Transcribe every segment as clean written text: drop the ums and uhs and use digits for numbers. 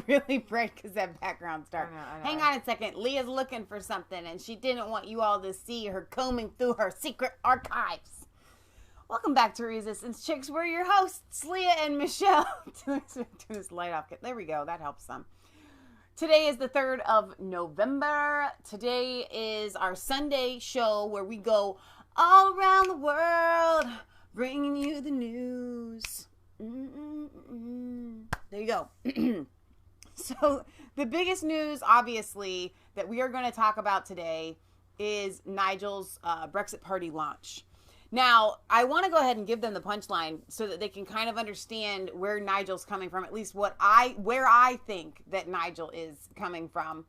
really bright because that background's dark. I know. Hang on a second. Leah's looking for something, and she didn't want you all to see her combing through her secret archives. Welcome back to Resistance Chicks. We're your hosts, Leah and Michelle. Turn this light off. There we go. That helps some. Today is the 3rd of November. Today is our Sunday show where we go all around the world bringing you the news. There you go. So the biggest news, obviously, that we are going to talk about today is Nigel's Brexit party launch. Now, I want to go ahead and give them the punchline so that they can kind of understand where Nigel's coming from, at least where I think that Nigel is coming from.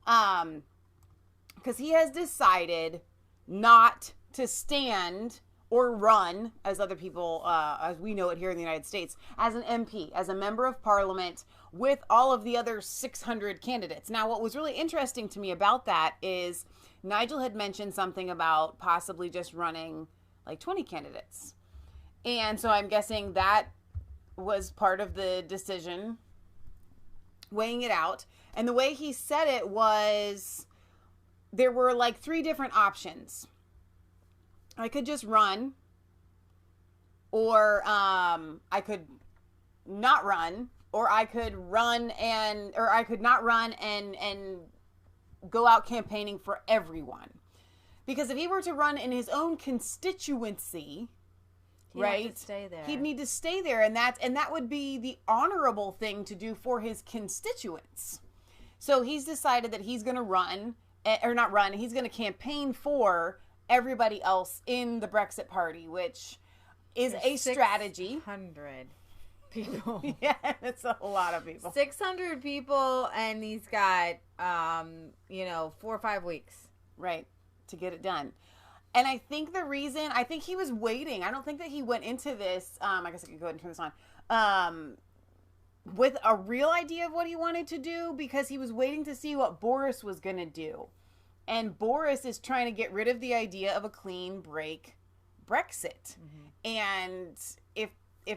Because he has decided not to stand or run, as other people, as we know it here in the United States, as an MP, as a member of parliament with all of the other 600 candidates. Now, what was really interesting to me about that is Nigel had mentioned something about possibly just running like 20 candidates. And so I'm guessing that was part of the decision, weighing it out. And the way he said it was there were like 3 different options. I could just run, or I could not run, or I could run or I could not run and go out campaigning for everyone. Because if he were to run in his own constituency, right, to stay there. He'd need to stay there, and that would be the honorable thing to do for his constituents. So he's decided that he's going to run, or not run, he's going to campaign for everybody else in the Brexit party, which is a strategy. 600 people. Yeah, it's a lot of people. 600 people, and he's got 4 or 5 weeks. Right. To get it done. And I think he was waiting. I don't think that he went into this, I guess I could go ahead and turn this on, with a real idea of what he wanted to do, because he was waiting to see what Boris was going to do. And Boris is trying to get rid of the idea of a clean break Brexit. Mm-hmm. And if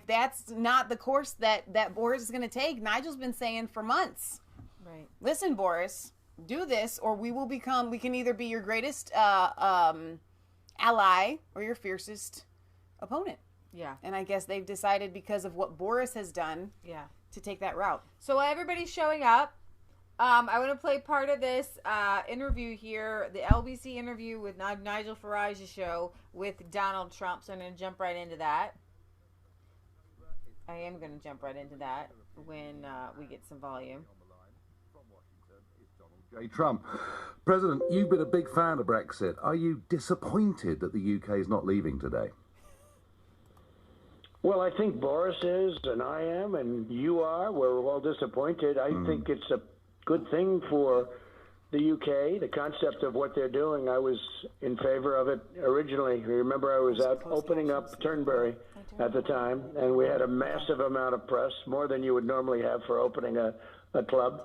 that's not the course that Boris is going to take, Nigel's been saying for months. Right. Listen, Boris, do this, or we can either be your greatest ally or your fiercest opponent. Yeah. And I guess they've decided, because of what Boris has done, to take that route. So everybody's showing up. I want to play part of this interview here, the LBC interview with Nigel Farage's show with Donald Trump. So I'm going to jump right into that. I am going to jump right into that when we get some volume. J. Trump. President, you've been a big fan of Brexit. Are you disappointed that the UK is not leaving today? Well, I think Boris is, and I am, and you are. We're all disappointed. I think it's a good thing for the UK, the concept of what they're doing. I was in favor of it originally. Remember, I was out opening up Turnberry at the time, and we had a massive amount of press, more than you would normally have for opening a club.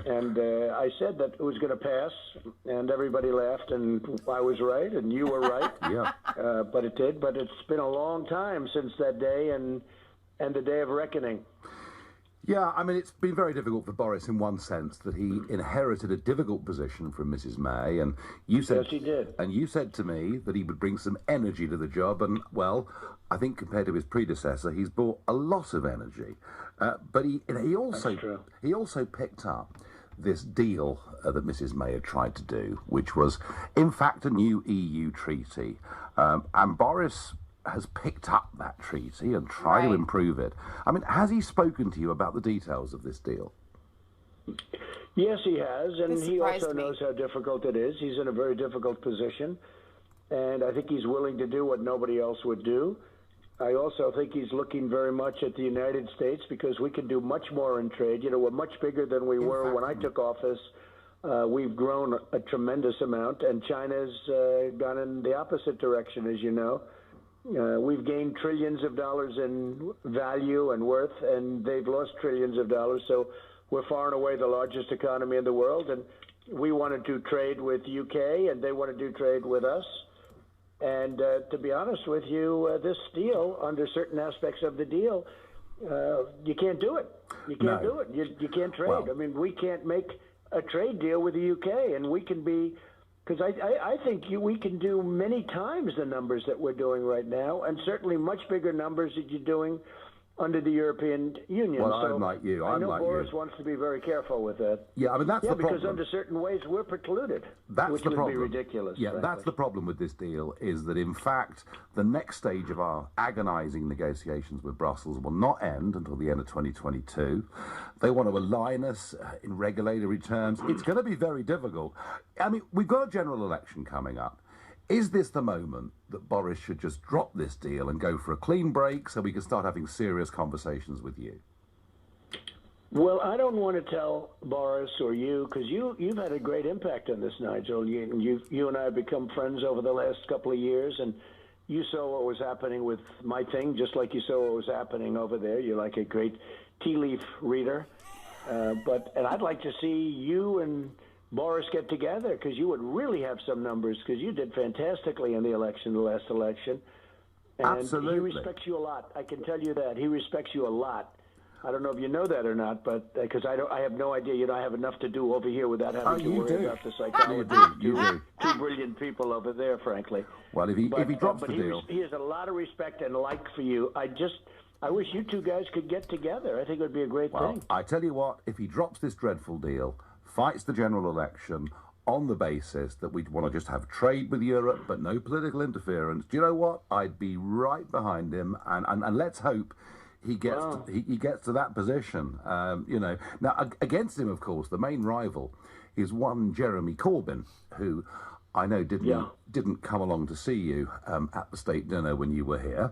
And I said that it was going to pass, and everybody laughed, and I was right, and you were right. Yeah. But it did. But it's been a long time since that day and the day of reckoning. Yeah, I mean, it's been very difficult for Boris in one sense, that he inherited a difficult position from Mrs. May, and you said, yes, he did. And you said to me that he would bring some energy to the job, and well, I think compared to his predecessor, he's brought a lot of energy. But he also picked up this deal that Mrs. May had tried to do, which was, in fact, a new EU treaty, and Boris has picked up that treaty and tried to improve it. I mean, has he spoken to you about the details of this deal? Yes, he has, and he also knows how difficult it is. He's in a very difficult position, and I think he's willing to do what nobody else would do. I also think he's looking very much at the United States, because we can do much more in trade. You know, we're much bigger than we were when I took office. We've grown a tremendous amount, and China's gone in the opposite direction, as you know. We've gained trillions of dollars in value and worth, and they've lost trillions of dollars. So we're far and away the largest economy in the world, and we want to do trade with UK, and they want to do trade with us. And to be honest with you, this deal, under certain aspects of the deal, you can't do it. You can't do it. You can't trade. Well, I mean, we can't make a trade deal with the UK, and we can be, because I think we can do many times the numbers that we're doing right now, and certainly much bigger numbers that you're doing under the European Union. Well, so I'm like you. I know like Boris you. wants to be very careful with that. Yeah, I mean, that's the problem. Because under certain ways we're precluded, which would be ridiculous. Yeah, frankly. That's the problem with this deal, is that, in fact, the next stage of our agonising negotiations with Brussels will not end until the end of 2022. They want to align us in regulatory terms. It's going to be very difficult. I mean, we've got a general election coming up. Is this the moment that Boris should just drop this deal and go for a clean break so we can start having serious conversations with you? Well, I don't want to tell Boris or you, because you've had a great impact on this, Nigel. You and I have become friends over the last couple of years, and you saw what was happening with my thing, just like you saw what was happening over there. You're like a great tea leaf reader. And I'd like to see you and Boris get together, because you would really have some numbers, because you did fantastically in the last election. And Absolutely. He respects you a lot. I can tell you that. He respects you a lot. I don't know if you know that or not, but because I have no idea. You know, I have enough to do over here without having to worry about the psychology. You do. Two brilliant people over there, frankly. Well, if he drops the deal, he has a lot of respect and like for you. I wish you two guys could get together. I think it would be a great thing. I tell you what, if he drops this dreadful deal, fights the general election on the basis that we want to just have trade with Europe but no political interference, do you know what? I'd be right behind him, and let's hope he gets he gets to that position. Now against him, of course, the main rival is one Jeremy Corbyn, who I know didn't come along to see you at the state dinner when you were here.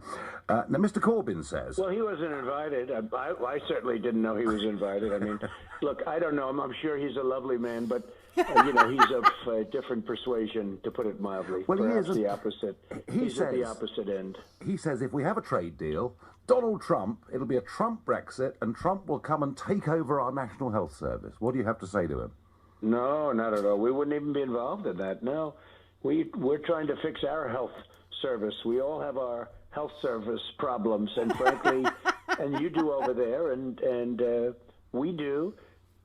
Now, Mr. Corbyn says... Well, he wasn't invited. I certainly didn't know he was invited. I mean, look, I don't know him. I'm sure he's a lovely man, but, he's of a different persuasion, to put it mildly. Well, perhaps he is the opposite. He's at the opposite end. He says if we have a trade deal, Donald Trump, it'll be a Trump Brexit, and Trump will come and take over our National Health Service. What do you have to say to him? No, not at all. We wouldn't even be involved in that. No, we're trying to fix our health service. We all have our health service problems, and frankly, and you do over there, and we do.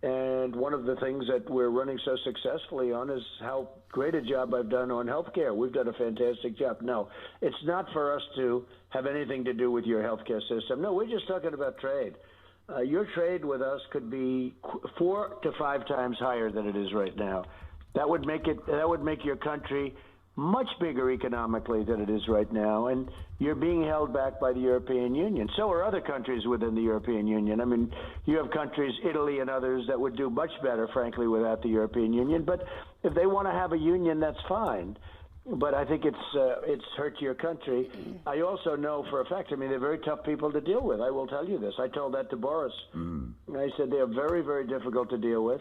And one of the things that we're running so successfully on is how great a job I've done on healthcare. We've done a fantastic job. No, it's not for us to have anything to do with your healthcare system. No, we're just talking about trade. Your trade with us could be 4 to 5 times higher than it is right now. That would make your country much bigger economically than it is right now, and you're being held back by the European Union. So are other countries within the European Union. I mean, you have countries, Italy and others, that would do much better, frankly, without the European Union. But if they want to have a union, that's fine. But I think it's hurt your country. I also know for a fact, I mean, they're very tough people to deal with. I will tell you this. I told that to Boris. I said they're very, very difficult to deal with.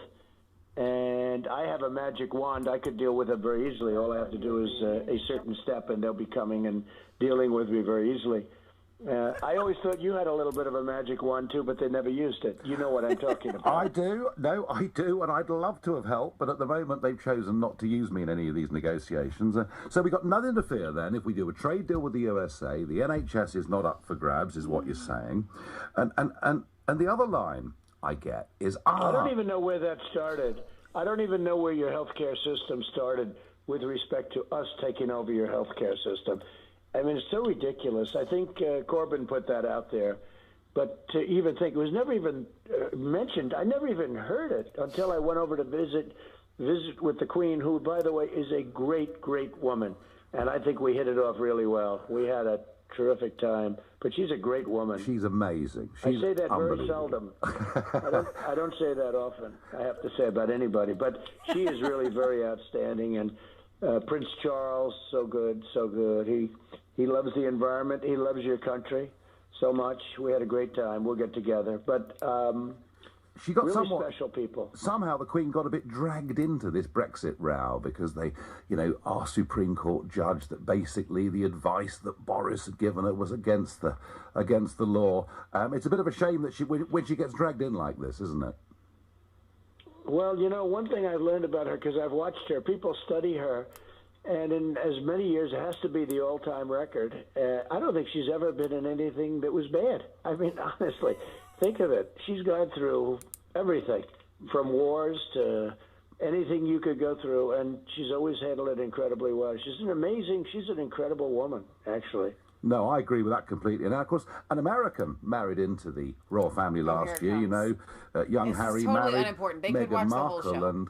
And I have a magic wand. I could deal with it very easily. All I have to do is a certain step, and they'll be coming and dealing with me very easily. I always thought you had a little bit of a magic wand, too, but they never used it. You know what I'm talking about. I do. No, I do, and I'd love to have helped, but at the moment they've chosen not to use me in any of these negotiations. So we've got nothing to fear then. If we do a trade deal with the USA, the NHS is not up for grabs, is what you're saying. And the other line I get is... I don't even know where that started. I don't even know where your healthcare system started with respect to us taking over your healthcare system. I mean, it's so ridiculous. I think Corbyn put that out there. But to even think, it was never even mentioned. I never even heard it until I went over to visit with the Queen, who, by the way, is a great, great woman. And I think we hit it off really well. We had a terrific time. But she's a great woman. She's amazing. I say that very seldom. I don't say that often, I have to say, about anybody. But she is really very outstanding. And Prince Charles, so good, so good. He loves the environment. He loves your country so much. We had a great time. We'll get together. But she got really special people. Somehow the Queen got a bit dragged into this Brexit row because they, our Supreme Court judged that basically the advice that Boris had given her was against the law. It's a bit of a shame that when she gets dragged in like this, isn't it? Well, one thing I've learned about her, because I've watched her, people study her, and in as many years, it has to be the all-time record. I don't think she's ever been in anything that was bad. I mean, honestly, Think of it. She's gone through everything, from wars to anything you could go through, and she's always handled it incredibly well. She's an incredible woman, actually. No, I agree with that completely. And of course, an American married into the royal family last year. You know, young Harry married Meghan Markle, and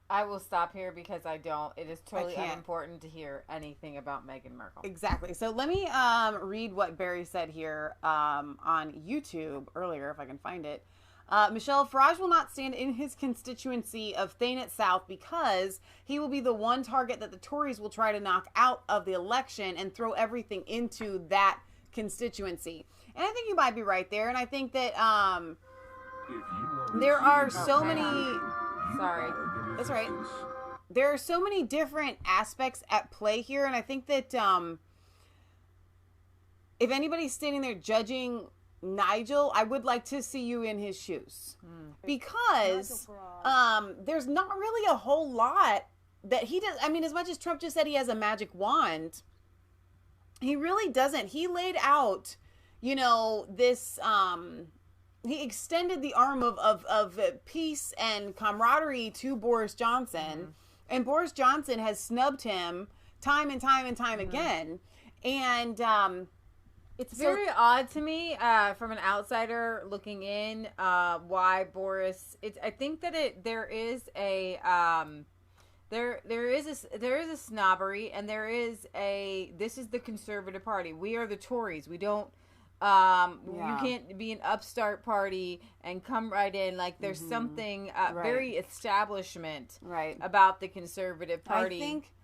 I will stop here because I don't. It is totally unimportant to hear anything about Meghan Markle. Exactly. So let me read what Barry said here on YouTube earlier, if I can find it. Michelle, Farage will not stand in his constituency of Thanet South because he will be the one target that the Tories will try to knock out of the election and throw everything into that constituency. And I think you might be right there. And I think that there are so many... Sorry. That's right. There are so many different aspects at play here. And I think that if anybody's standing there judging Nigel, I would like to see you in his shoes, because there's not really a whole lot that he does. I mean, as much as Trump just said he has a magic wand, he really doesn't. He laid out, you know, this, he extended the arm of peace and camaraderie to Boris Johnson, and Boris Johnson has snubbed him time and time and time again. And it's very odd to me, from an outsider looking in, why Boris. I think that there is a snobbery, and this is the Conservative Party. We are the Tories. We don't. You can't be an upstart party and come right in. Like, there's something very establishment about the Conservative Party,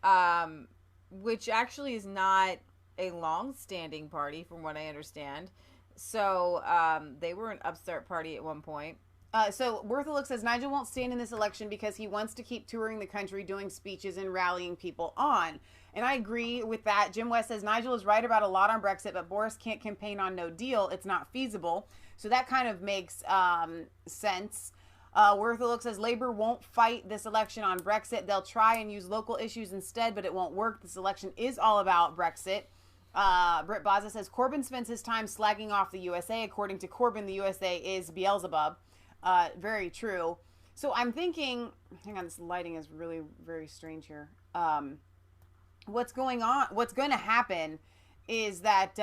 I think, which actually is not a long-standing party, from what I understand. So they were an upstart party at one point. So Bertha Look says Nigel won't stand in this election because he wants to keep touring the country, doing speeches and rallying people on. And I agree with that. Jim West says Nigel is right about a lot on Brexit, but Boris can't campaign on no deal. It's not feasible. So that kind of makes sense. Bertha Look says Labour won't fight this election on Brexit. They'll try and use local issues instead, but it won't work. This election is all about Brexit. Britt Baza says Corbyn spends his time slagging off the USA. According to Corbyn, the USA is Beelzebub. Very true. So I'm thinking, hang on, this lighting is really very strange here. What's going to happen is that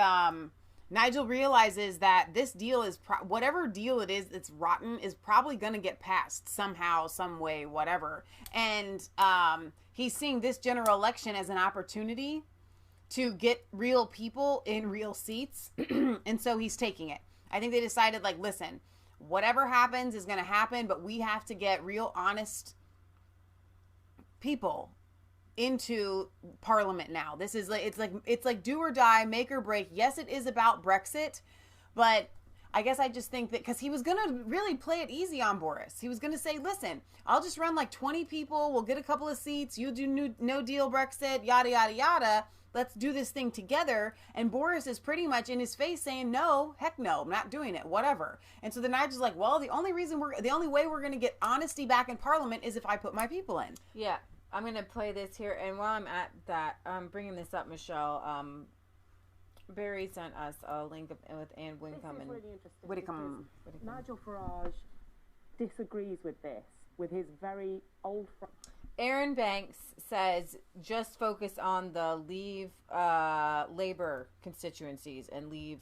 Nigel realizes that this deal is, whatever deal it is that's rotten, is probably going to get passed somehow, some way, whatever. And he's seeing this general election as an opportunity to get real people in real seats. And so he's taking it. I think they decided, like, listen, whatever happens is going to happen, but we have to get real honest people into Parliament now. This is like, it's like do or die, make or break. Yes, it is about Brexit, but I guess I just think that because he was going to really play it easy on Boris. He was going to say, listen, I'll just run like 20 people. We'll get a couple of seats. You do no deal Brexit, yada, yada, yada. Let's do this thing together. And Boris is pretty much in his face saying, no, heck no, I'm not doing it, whatever. And so the Nigel's like, well, the only way we're going to get honesty back in Parliament is if I put my people in. Yeah, I'm going to play this here. And while I'm at that, I'm bringing this up, Michelle. Barry sent us a link with Anne Wincombe and really Whitcomb. Nigel Farage disagrees with this, with his very old friend. Aaron Banks says just focus on the leave Labour constituencies and leave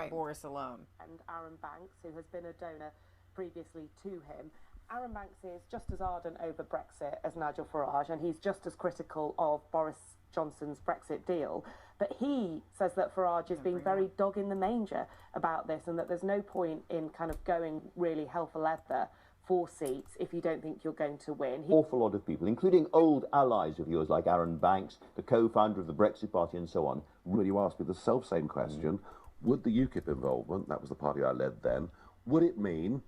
Boris alone. And Aaron Banks, who has been a donor previously to him. Aaron Banks is just as ardent over Brexit as Nigel Farage, and he's just as critical of Boris Johnson's Brexit deal. But he says that Farage is being very dog in the manger about this, and that there's no point in kind of going really hell for leather for seats if you don't think you're going to win. Awful lot of people, including old allies of yours like Aaron Banks, the co-founder of the Brexit Party and so on. When you asked me the self-same question, would the UKIP involvement, that was the party I led then, would it mean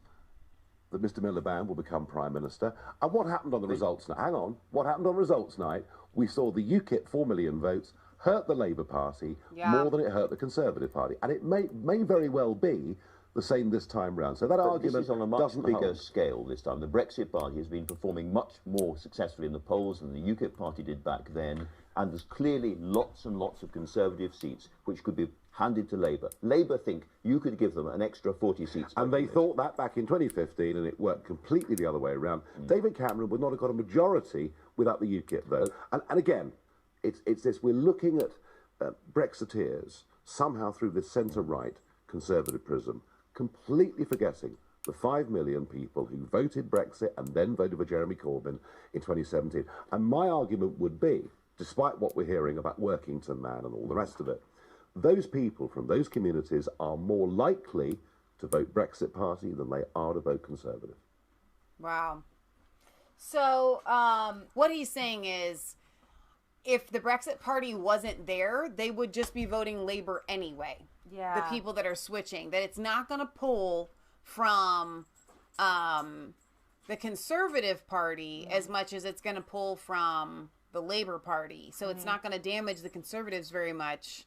that Mr Miliband will become Prime Minister? And what happened on the results night? Hang on. What happened on results night? We saw the UKIP 4 million votes hurt the Labour Party more than it hurt the Conservative Party. And it may very well be the same this time round. So that argument this is on a much doesn't bigger hold. scale this time. The Brexit Party has been performing much more successfully in the polls than the UKIP Party did back then, and there's clearly lots and lots of Conservative seats which could be handed to Labour. Labour think you could give them an extra 40 seats. And they thought that back in 2015, and it worked completely the other way around. David Cameron would not have got a majority without the UKIP vote. And again, it's this, we're looking at Brexiteers somehow through this centre-right Conservative prism, completely forgetting the 5 million people who voted Brexit and then voted for Jeremy Corbyn in 2017. And my argument would be, despite what we're hearing about Workington Man and all the rest of it, those people from those communities are more likely to vote Brexit Party than they are to vote Conservative. Wow. So what he's saying is, if the Brexit Party wasn't there, they would just be voting Labour anyway. Yeah. The people that are switching. That it's not going to pull from the Conservative Party as much as it's going to pull from the Labour Party. So it's not going to damage the Conservatives very much.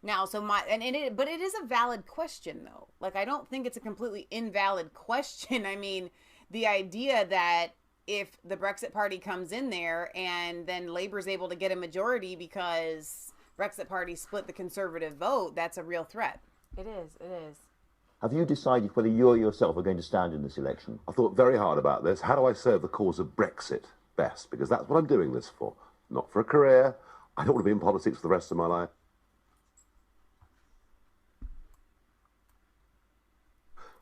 Now, so but it is a valid question, though. Like, I don't think it's a completely invalid question. I mean, the idea that if the Brexit Party comes in there and then Labour's able to get a majority because Brexit Party split the Conservative vote, that's a real threat. It is. It is. Have you decided whether you or yourself are going to stand in this election? I thought very hard about this. How do I serve the cause of Brexit best? Because that's what I'm doing this for. Not for a career. I don't want to be in politics for the rest of my life.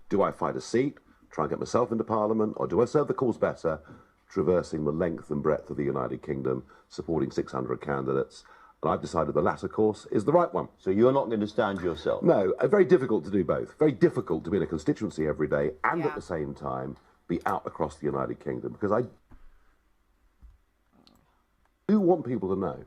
Do I fight a seat, try and get myself into Parliament, or do I serve the cause better, traversing the length and breadth of the United Kingdom, supporting 600 candidates? And I've decided the latter course is the right one. So you're not going to stand yourself? No, very difficult to do both. Very difficult to be in a constituency every day and at the same time be out across the United Kingdom, because I do want people to know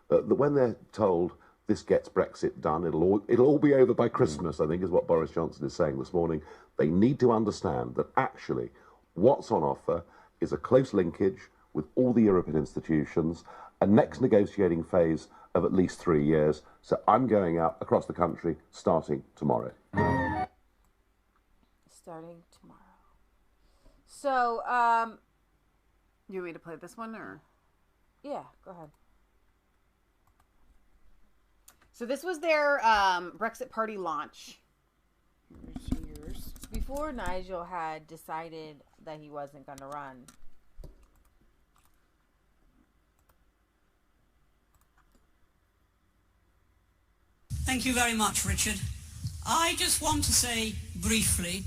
that when they're told this gets Brexit done, it'll all be over by Christmas, I think is what Boris Johnson is saying this morning. They need to understand that actually what's on offer is a close linkage with all the European institutions, a next negotiating phase of at least 3 years. So I'm going out across the country starting tomorrow. Starting tomorrow. So, You want me to play this one, or? Yeah, go ahead. So this was their Brexit Party launch. Here's Before Nigel had decided that he wasn't going to run. Thank you very much, Richard. I just want to say briefly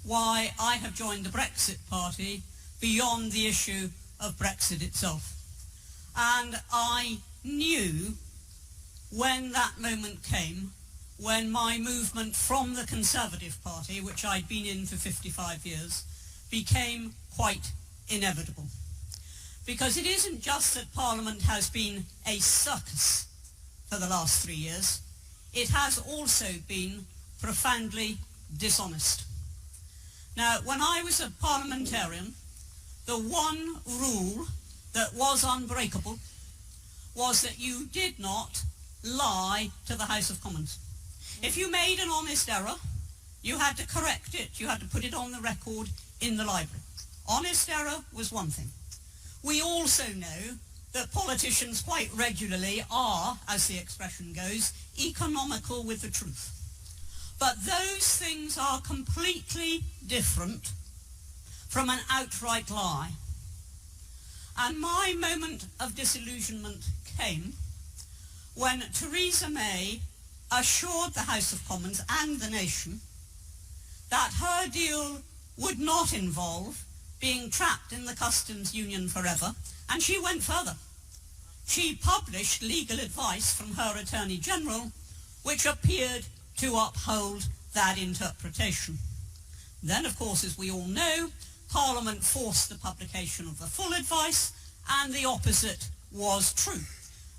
why I have joined the Brexit Party beyond the issue of Brexit itself. And I knew when that moment came, when my movement from the Conservative Party, which I'd been in for 55 years, became quite inevitable. Because it isn't just that Parliament has been a circus for the last 3 years, it has also been profoundly dishonest. Now, when I was a parliamentarian, the one rule that was unbreakable was that you did not lie to the House of Commons. If you made an honest error, you had to correct it. You had to put it on the record in the library. Honest error was one thing. We also know that politicians quite regularly are, as the expression goes, economical with the truth. But those things are completely different from an outright lie. And my moment of disillusionment came when Theresa May assured the House of Commons and the nation that her deal would not involve being trapped in the customs union forever, and she went further. She published legal advice from her Attorney General, which appeared to uphold that interpretation. Then, of course, as we all know, Parliament forced the publication of the full advice, and the opposite was true.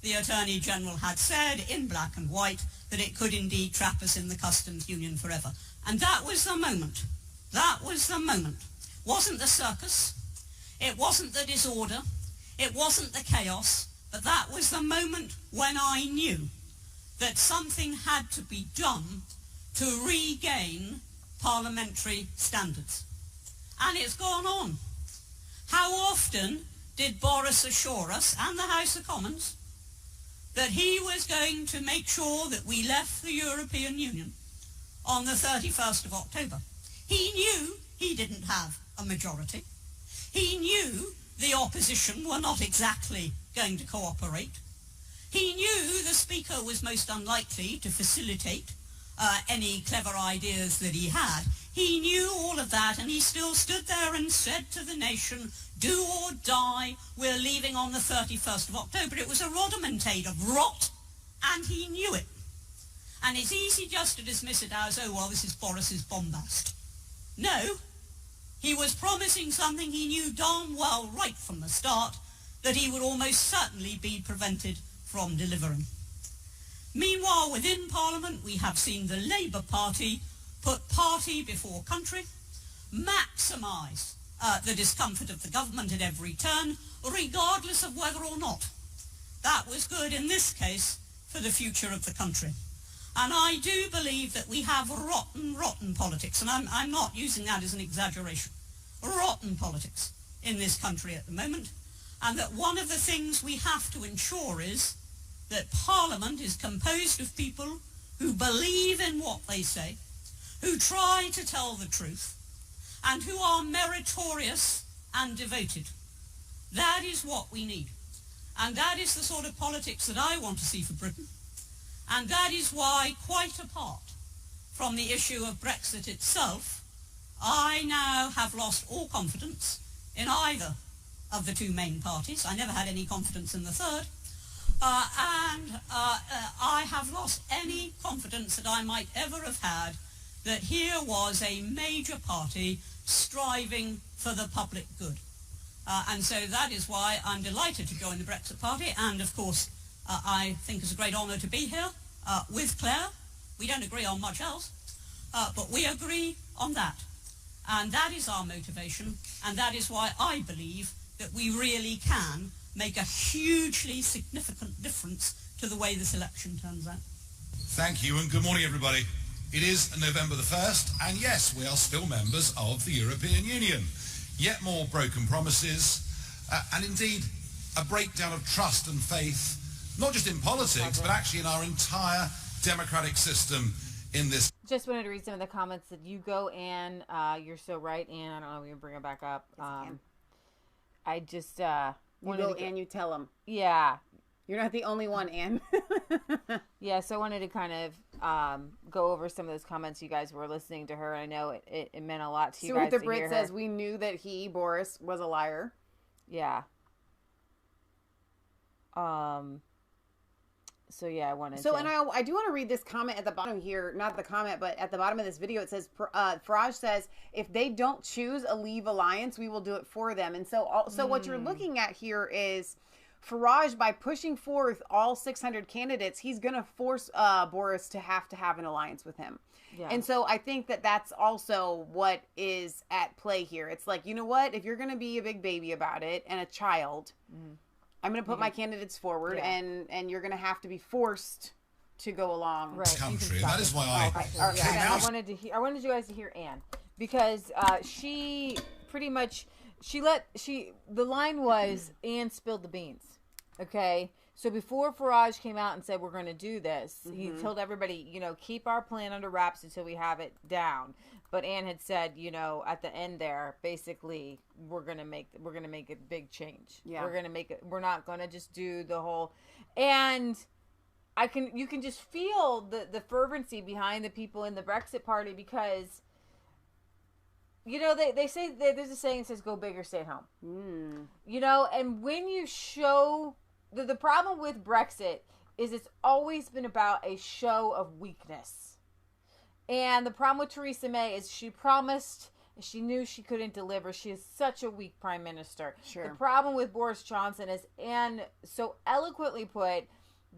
The Attorney General had said, in black and white, that it could indeed trap us in the customs union forever. And that was the moment. That was the moment. Wasn't the circus. It wasn't the disorder. It wasn't the chaos. But that was the moment when I knew that something had to be done to regain parliamentary standards. And it's gone on. How often did Boris assure us, and the House of Commons, that he was going to make sure that we left the European Union on the 31st of October? He knew he didn't have a majority. He knew the opposition were not exactly going to cooperate. He knew the Speaker was most unlikely to facilitate any clever ideas that he had. He knew all of that, and he still stood there and said to the nation, do or die, we're leaving on the 31st of October. It was a rhodomontade of rot, and he knew it. And it's easy just to dismiss it as, oh, well, this is Boris's bombast. No, he was promising something he knew darn well right from the start that he would almost certainly be prevented from delivering. Meanwhile, within Parliament, we have seen the Labour Party put party before country, maximise the discomfort of the government at every turn, regardless of whether or not that was good, in this case, for the future of the country. And I do believe that we have rotten politics, and I'm not using that as an exaggeration, rotten politics in this country at the moment, and that one of the things we have to ensure is that Parliament is composed of people who believe in what they say, who try to tell the truth, and who are meritorious and devoted. That is what we need. And that is the sort of politics that I want to see for Britain. And that is why, quite apart from the issue of Brexit itself, I now have lost all confidence in either of the two main parties. I never had any confidence in the third. I have lost any confidence that I might ever have had that here was a major party striving for the public good. And so that is why I'm delighted to join the Brexit Party, and of course I think it's a great honour to be here with Claire. We don't agree on much else, but we agree on that. And that is our motivation, and that is why I believe that we really can make a hugely significant difference to the way this election turns out. Thank you, and good morning, everybody. It is November the 1st, and yes, we are still members of the European Union. Yet more broken promises, and indeed a breakdown of trust and faith, not just in politics, but actually in our entire democratic system in this. Just wanted to read some of the comments that you go, Anne. You're so right, Anne. I don't know if we can bring it back up. I just you go, Anne, you tell them. Yeah. You're not the only one, Anne. Yeah, so I wanted to kind of go over some of those comments. You guys were listening to her. I know it meant a lot to you guys. So the Brit says, we knew that Boris, was a liar. Yeah. So yeah, I wanted to... And I do want to read this comment at the bottom here. Not the comment, but at the bottom of this video, it says, Farage says, if they don't choose a Leave alliance, we will do it for them. And so what you're looking at here is Farage, by pushing forth all 600 candidates, he's going to force Boris to have an alliance with him. Yeah. And so I think that that's also what is at play here. It's like, you know what? If you're going to be a big baby about it and a child, I'm going to put my candidates forward, and you're going to have to be forced to go along. Right. Country. That is why I wanted you guys to hear Anne, because she pretty much the line was Anne spilled the beans. Okay, so before Farage came out and said we're going to do this, he told everybody, keep our plan under wraps until we have it down. But Anne had said, at the end there, basically, we're gonna make a big change. Yeah, we're not gonna just do the whole. And you can just feel the fervency behind the people in the Brexit Party, because they say there's a saying that says go big or stay at home. And when you show the problem with Brexit is it's always been about a show of weakness. And the problem with Theresa May is she promised, she knew she couldn't deliver. She is such a weak prime minister. Sure. The problem with Boris Johnson is, Anne so eloquently put,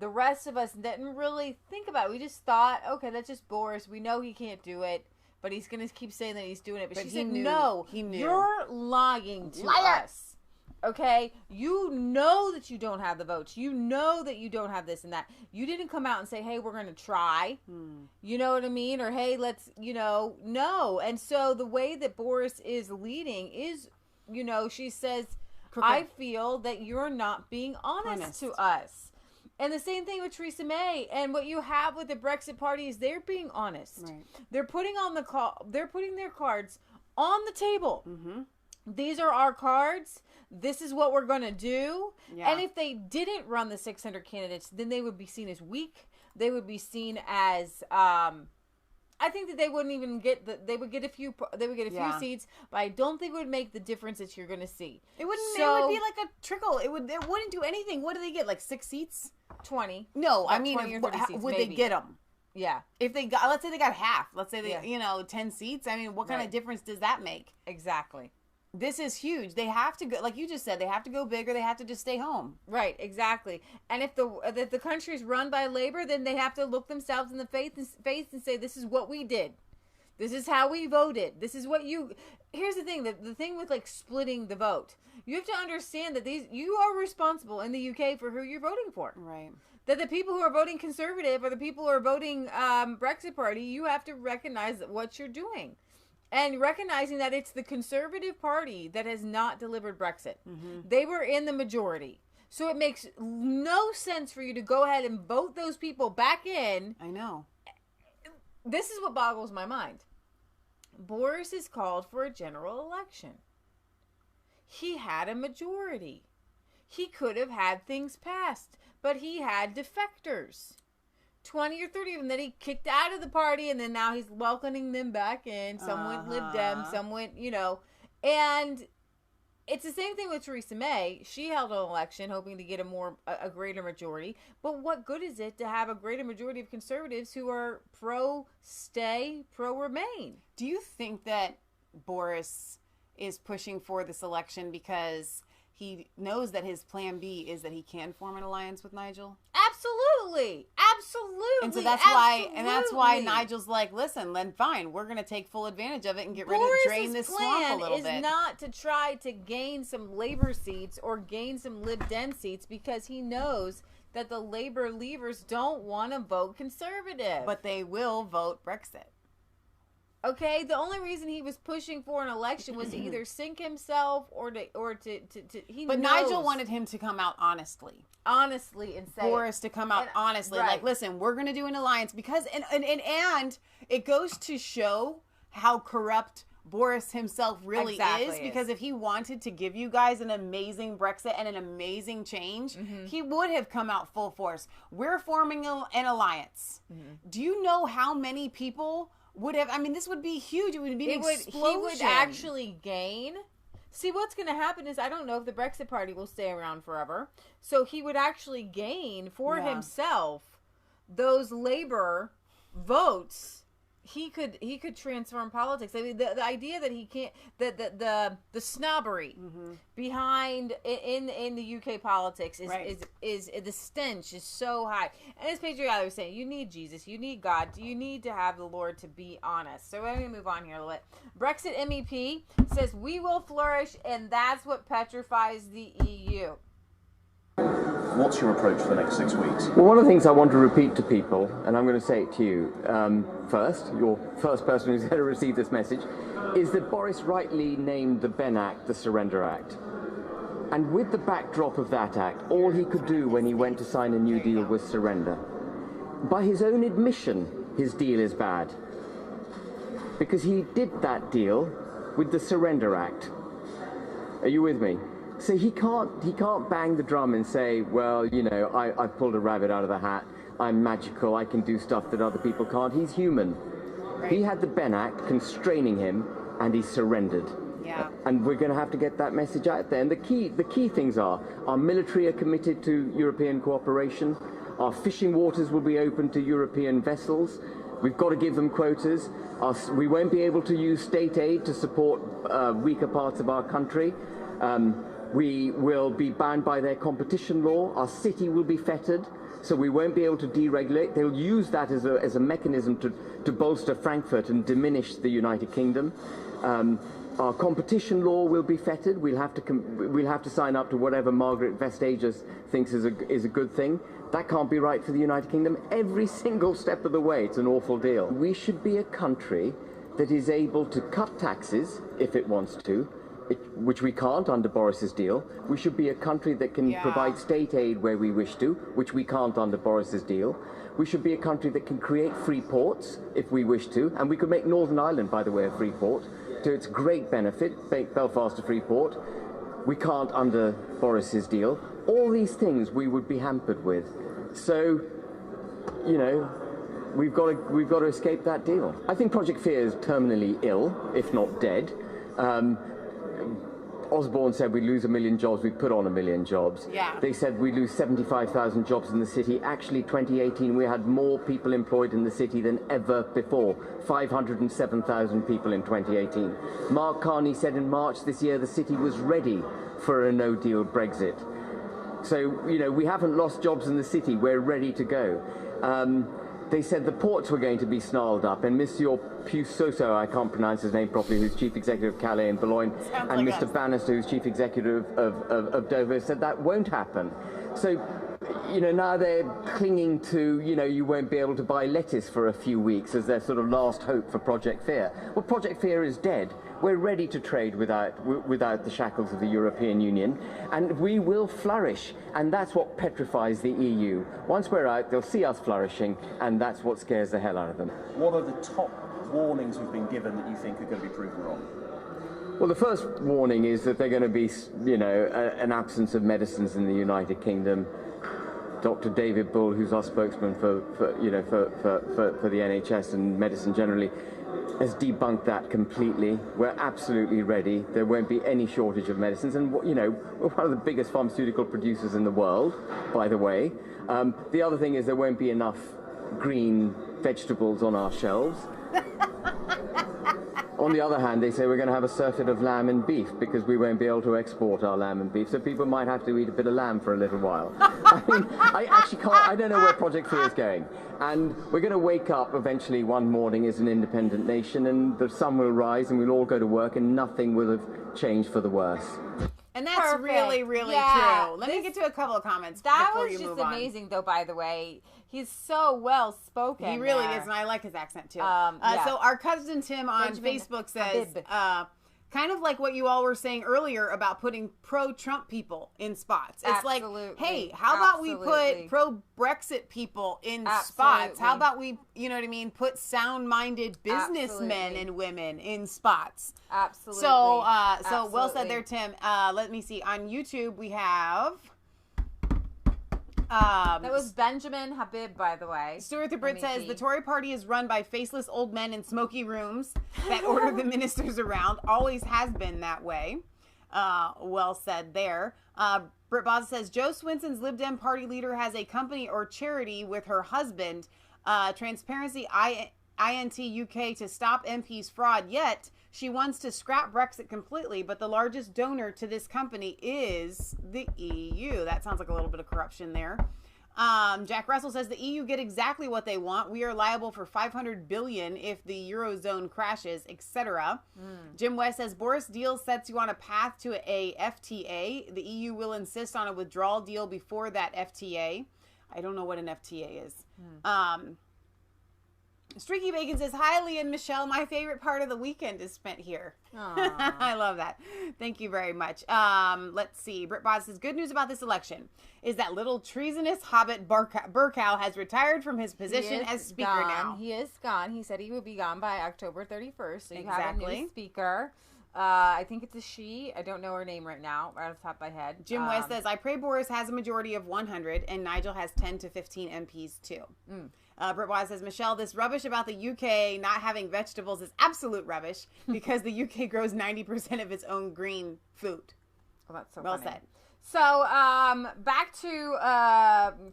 the rest of us didn't really think about it. We just thought, okay, that's just Boris. We know he can't do it, but he's going to keep saying that he's doing it. But she said, no, he knew. You're lying to us. Okay, you know that you don't have the votes. You know that you don't have this and that. You didn't come out and say, hey, we're going to try. You know what I mean? Or, hey, let's, no. And so the way that Boris is leading is, she says, I feel that you're not being honest to us. And the same thing with Theresa May. And what you have with the Brexit party is they're being honest. Right. They're putting their cards on the table. Mm-hmm. These are our cards. This is what we're going to do. Yeah. And if they didn't run the 600 candidates, then they would be seen as weak. They would be seen as, I think that they wouldn't even they would get a few seats, but I don't think it would make the difference that you're going to see. It wouldn't, it would be like a trickle. It wouldn't do anything. What do they get? Like 6 seats? 20. No, I mean, would they get them? Yeah. If they got, let's say they got half. Let's say they, 10 seats. I mean, what kind of difference does that make? Exactly. This is huge. They have to go, like you just said, they have to go big or they have to just stay home. Right, exactly. And if the country is run by labor, then they have to look themselves in the face and say, this is what we did. This is how we voted. This is what you... Here's the thing. The thing with, like, splitting the vote. You have to understand that you are responsible in the UK for who you're voting for. Right. That the people who are voting Conservative or the people who are voting Brexit Party, you have to recognize what you're doing. And recognizing that it's the Conservative Party that has not delivered Brexit. Mm-hmm. They were in the majority. So it makes no sense for you to go ahead and vote those people back in. I know. This is what boggles my mind. Boris is called for a general election. He had a majority. He could have had things passed, but he had defectors. 20 or 30 of them that he kicked out of the party, and then now he's welcoming them back in. Some went Lib Dem, some went, and it's the same thing with Theresa May. She held an election hoping to get a greater majority, but what good is it to have a greater majority of conservatives who are pro-stay, pro-remain? Do you think that Boris is pushing for this election because he knows that his plan B is that he can form an alliance with Nigel? Absolutely. And so that's why Nigel's like, listen, then fine, we're going to take full advantage of it and drain this swamp a little bit. Boris's plan is not to try to gain some Labour seats or gain some Lib Dem seats because he knows that the Labour leavers don't want to vote Conservative. But they will vote Brexit. Okay, the only reason he was pushing for an election was to either sink himself or to But Nigel wanted him to come out honestly and say Boris to come out honestly, right. Like, listen, we're going to do an alliance because and it goes to show how corrupt Boris himself really is, because if he wanted to give you guys an amazing Brexit and an amazing change, he would have come out full force. We're forming an alliance. Do you know how many people would have? I mean, this would be huge. It would be an explosion. He would actually gain. See, what's going to happen is, I don't know if the Brexit Party will stay around forever. So he would actually gain for himself those Labour votes. He could transform politics. I mean, the idea that he can't, the snobbery behind in the UK politics is the stench is so high. And as Patriot was saying, you need Jesus, you need God, you need to have the Lord to be honest. So let me move on here a little bit. Brexit MEP says we will flourish, and that's what petrifies the EU. What's your approach for the next 6 weeks? Well, one of the things I want to repeat to people, and I'm going to say it to you first, your first person who's going to receive this message, is that Boris rightly named the Benn Act the Surrender Act. And with the backdrop of that act, all he could do when he went to sign a new deal was surrender. By his own admission, his deal is bad. Because he did that deal with the Surrender Act. Are you with me? So he can't bang the drum and say, well, I've pulled a rabbit out of the hat. I'm magical. I can do stuff that other people can't. He's human. Right. He had the Benn Act constraining him, and he surrendered. Yeah. And we're going to have to get that message out there. And the key things are, our military are committed to European cooperation. Our fishing waters will be open to European vessels. We've got to give them quotas. We won't be able to use state aid to support weaker parts of our country. We will be bound by their competition law. Our city will be fettered, so we won't be able to deregulate. They'll use that as a mechanism to bolster Frankfurt and diminish the United Kingdom. Our competition law will be fettered. We'll have to sign up to whatever Margaret Vestager thinks is a good thing. That can't be right for the United Kingdom. Every single step of the way, it's an awful deal. We should be a country that is able to cut taxes if it wants to, which we can't under Boris's deal. We should be a country that can provide state aid where we wish to, which we can't under Boris's deal. We should be a country that can create free ports if we wish to, and we could make Northern Ireland, by the way, a free port to its great benefit, make Belfast a free port. We can't under Boris's deal. All these things we would be hampered with. So, you know, we've got to escape that deal. I think Project Fear is terminally ill, if not dead. Osborne said we'd lose 1 million jobs, we put on 1 million jobs. Yeah. They said we'd lose 75,000 jobs in the city. Actually, 2018, we had more people employed in the city than ever before. 507,000 people in 2018. Mark Carney said in March this year the city was ready for a no-deal Brexit. So, you know, we haven't lost jobs in the city, we're ready to go. They said the ports were going to be snarled up, and Monsieur Pusoso, I can't pronounce his name properly, who's chief executive of Calais and Boulogne, and Mr. Bannister, who's chief executive of Dover, said that won't happen. So, you know, now they're clinging to, you know, you won't be able to buy lettuce for a few weeks as their sort of last hope for Project Fear. Well, Project Fear is dead. We're ready to trade without the shackles of the European Union, and we will flourish, and that's what petrifies the EU. Once we're out, they'll see us flourishing, and that's what scares the hell out of them. What are the top warnings we've been given that you think are going to be proven wrong? Well, the first warning is that they're going to be, you know, an absence of medicines in the United Kingdom. Dr. David Bull, who's our spokesman for the NHS and medicine generally, has debunked that completely. We're absolutely ready. There won't be any shortage of medicines. And, you know, we're one of the biggest pharmaceutical producers in the world, by the way. The other thing is there won't be enough green vegetables on our shelves. On the other hand, they say we're going to have a surfeit of lamb and beef because we won't be able to export our lamb and beef, so people might have to eat a bit of lamb for a little while. I mean, I actually can't, I don't know where Project Fear is going. And we're going to wake up eventually one morning as an independent nation, and the sun will rise and we'll all go to work and nothing will have changed for the worse. And that's really, really true. Let me get to a couple of comments before you move on. That was just amazing, though, by the way. He's so well spoken. He really is, and I like his accent, too. So our cousin Tim on Facebook says, kind of like what you all were saying earlier about putting pro-Trump people in spots. It's like, hey, how about we put pro-Brexit people in spots? How about we, you know what I mean, put sound-minded businessmen and women in spots? Absolutely. So well said there, Tim. Let me see. On YouTube, we have... that was Benjamin Habib, by the way. Stuart the Brit says the Tory party is run by faceless old men in smoky rooms that order the ministers around. Always has been that way. Well said there. Britt Boz says Joe Swinson's Lib Dem party leader has a company or charity with her husband. Transparency INT UK to stop MP's fraud. Yet she wants to scrap Brexit completely, but the largest donor to this company is the EU. That sounds like a little bit of corruption there. Jack Russell says the EU get exactly what they want. We are liable for $500 billion if the Eurozone crashes, etc. Jim West says Boris deal sets you on a path to a FTA. The EU will insist on a withdrawal deal before that FTA. I don't know what an FTA is. Streaky Bacon says, hi, Leah and Michelle. My favorite part of the weekend is spent here. I love that. Thank you very much. Let's see. Britt Boz says, good news about this election is that little treasonous hobbit Burkow has retired from his position as speaker now. He is gone. He said he would be gone by October 31st. So you have a new speaker. I think it's a she. I don't know her name right now, right off the top of my head. Jim West says, I pray Boris has a majority of 100 and Nigel has 10 to 15 MPs too. Britt Wise says, Michelle, this rubbish about the UK not having vegetables is absolute rubbish because the UK grows 90% of its own green food. Well, that's so well funny. said. So, back to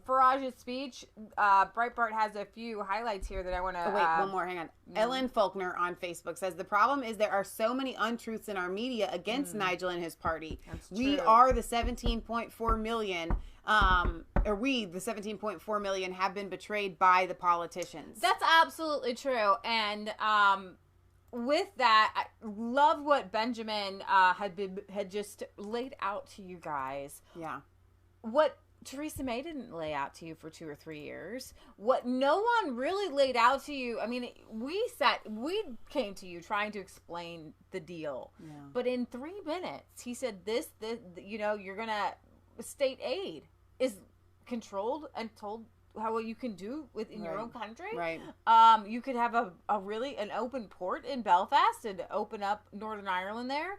Farage's speech. Breitbart has a few highlights here that I want to... Oh, wait, one more. Hang on. Ellen Faulkner on Facebook says, the problem is there are so many untruths in our media against Nigel and his party. That's we true. are the 17.4 million... the 17.4 million have been betrayed by the politicians. That's absolutely true. And with that, I love what Benjamin had just laid out to you guys. Yeah. What Theresa May didn't lay out to you for 2 or 3 years. What no one really laid out to you. I mean, we came to you trying to explain the deal. Yeah. But in 3 minutes, he said this, you're going to, state aid is controlled and told how you can do within your own country. Right. You could have an open port in Belfast and open up Northern Ireland there.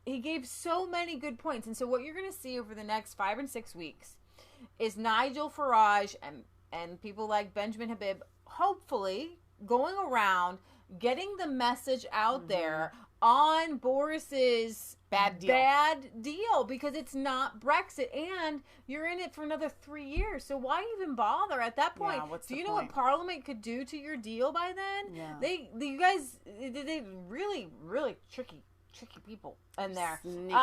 He gave so many good points. And so what you're going to see over the next 5 and 6 weeks is Nigel Farage and people like Benjamin Habib hopefully going around getting the message out there on Boris's bad deal, because it's not Brexit and you're in it for another 3 years. So why even bother at that point? Yeah, do you know what Parliament could do to your deal by then? Yeah. They really, really tricky people in there. Sneaky.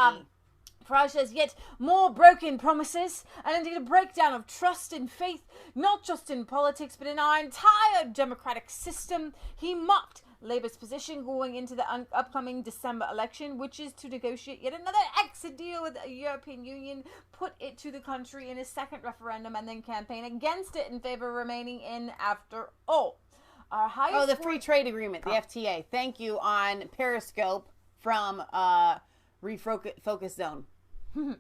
Farage says, yet more broken promises and indeed a breakdown of trust and faith, not just in politics, but in our entire democratic system. He mocked Labour's position going into the upcoming December election, which is to negotiate yet another exit deal with the European Union, put it to the country in a second referendum, and then campaign against it in favour of remaining in after all. Our highest the free trade agreement, the FTA. Thank you on Periscope from Refocus Zone.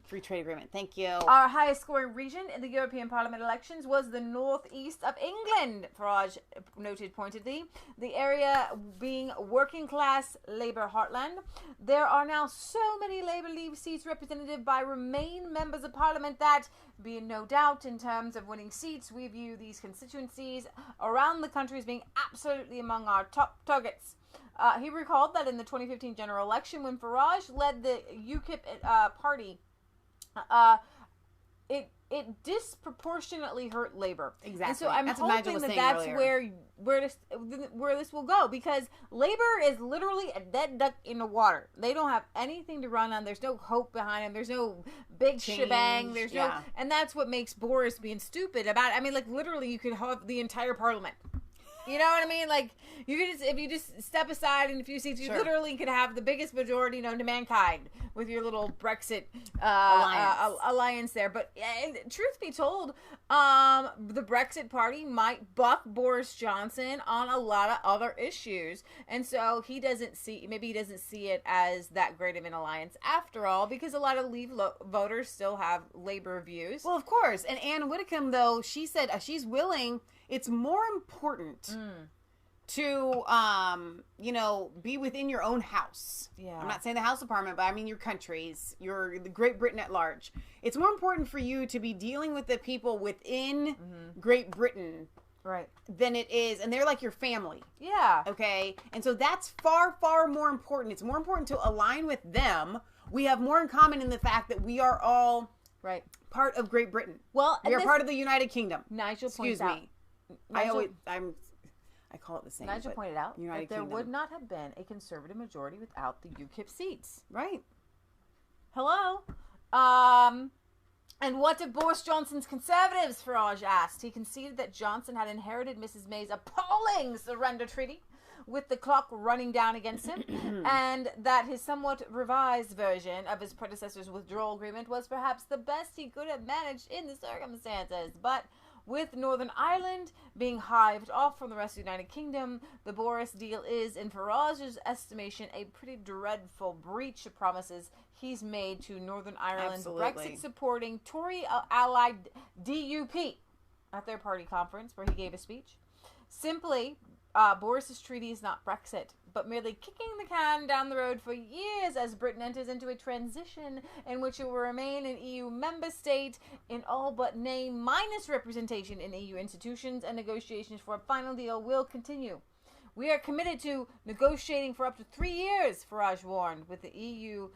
Free trade agreement. Thank you. Our highest scoring region in the European Parliament elections was the northeast of England, Farage noted pointedly. The area being working class Labour heartland. There are now so many Labour Leave seats represented by Remain members of Parliament that, being no doubt in terms of winning seats, we view these constituencies around the country as being absolutely among our top targets. He recalled that in the 2015 general election, when Farage led the UKIP party, it disproportionately hurt Labour. Exactly. And so I'm hoping that that's earlier. where this will go, because Labour is literally a dead duck in the water. They don't have anything to run on. There's no hope behind them. There's no big shebang. There's no, and that's what makes Boris being stupid about it. I mean, like, literally, you could have the entire Parliament. You know what I mean? Like, you could just, if you just step aside in a few seats, you literally could have the biggest majority known to mankind with your little Brexit alliance there. But truth be told, the Brexit party might buck Boris Johnson on a lot of other issues, and so he doesn't see it as that great of an alliance after all, because a lot of Leave voters still have Labour views. Well, of course. And Anne Widdecombe, though, she said she's willing. It's more important to, be within your own house. Yeah. I'm not saying the House of Parliament, but I mean your countries, the Great Britain at large. It's more important for you to be dealing with the people within Great Britain, right, than it is, and they're like your family. Yeah. Okay? And so that's far, far more important. It's more important to align with them. We have more in common in the fact that we are all part of Great Britain. Well, we are part of the United Kingdom. Nigel Excuse points me. out. I call it the same. Nigel pointed out United that there Kingdom would not have been a Conservative majority without the UKIP seats. Right. Hello? And what did Boris Johnson's Conservatives, Farage asked? He conceded that Johnson had inherited Mrs. May's appalling surrender treaty, with the clock running down against him, and that his somewhat revised version of his predecessor's withdrawal agreement was perhaps the best he could have managed in the circumstances. But with Northern Ireland being hived off from the rest of the United Kingdom, the Boris deal is, in Farage's estimation, a pretty dreadful breach of promises he's made to Northern Ireland's Brexit-supporting Tory allied DUP at their party conference, where he gave a speech. Simply, Boris's treaty is not Brexit, but merely kicking the can down the road for years as Britain enters into a transition in which it will remain an EU member state in all but name, minus representation in EU institutions, and negotiations for a final deal will continue. We are committed to negotiating for up to 3 years, Farage warned, with the EU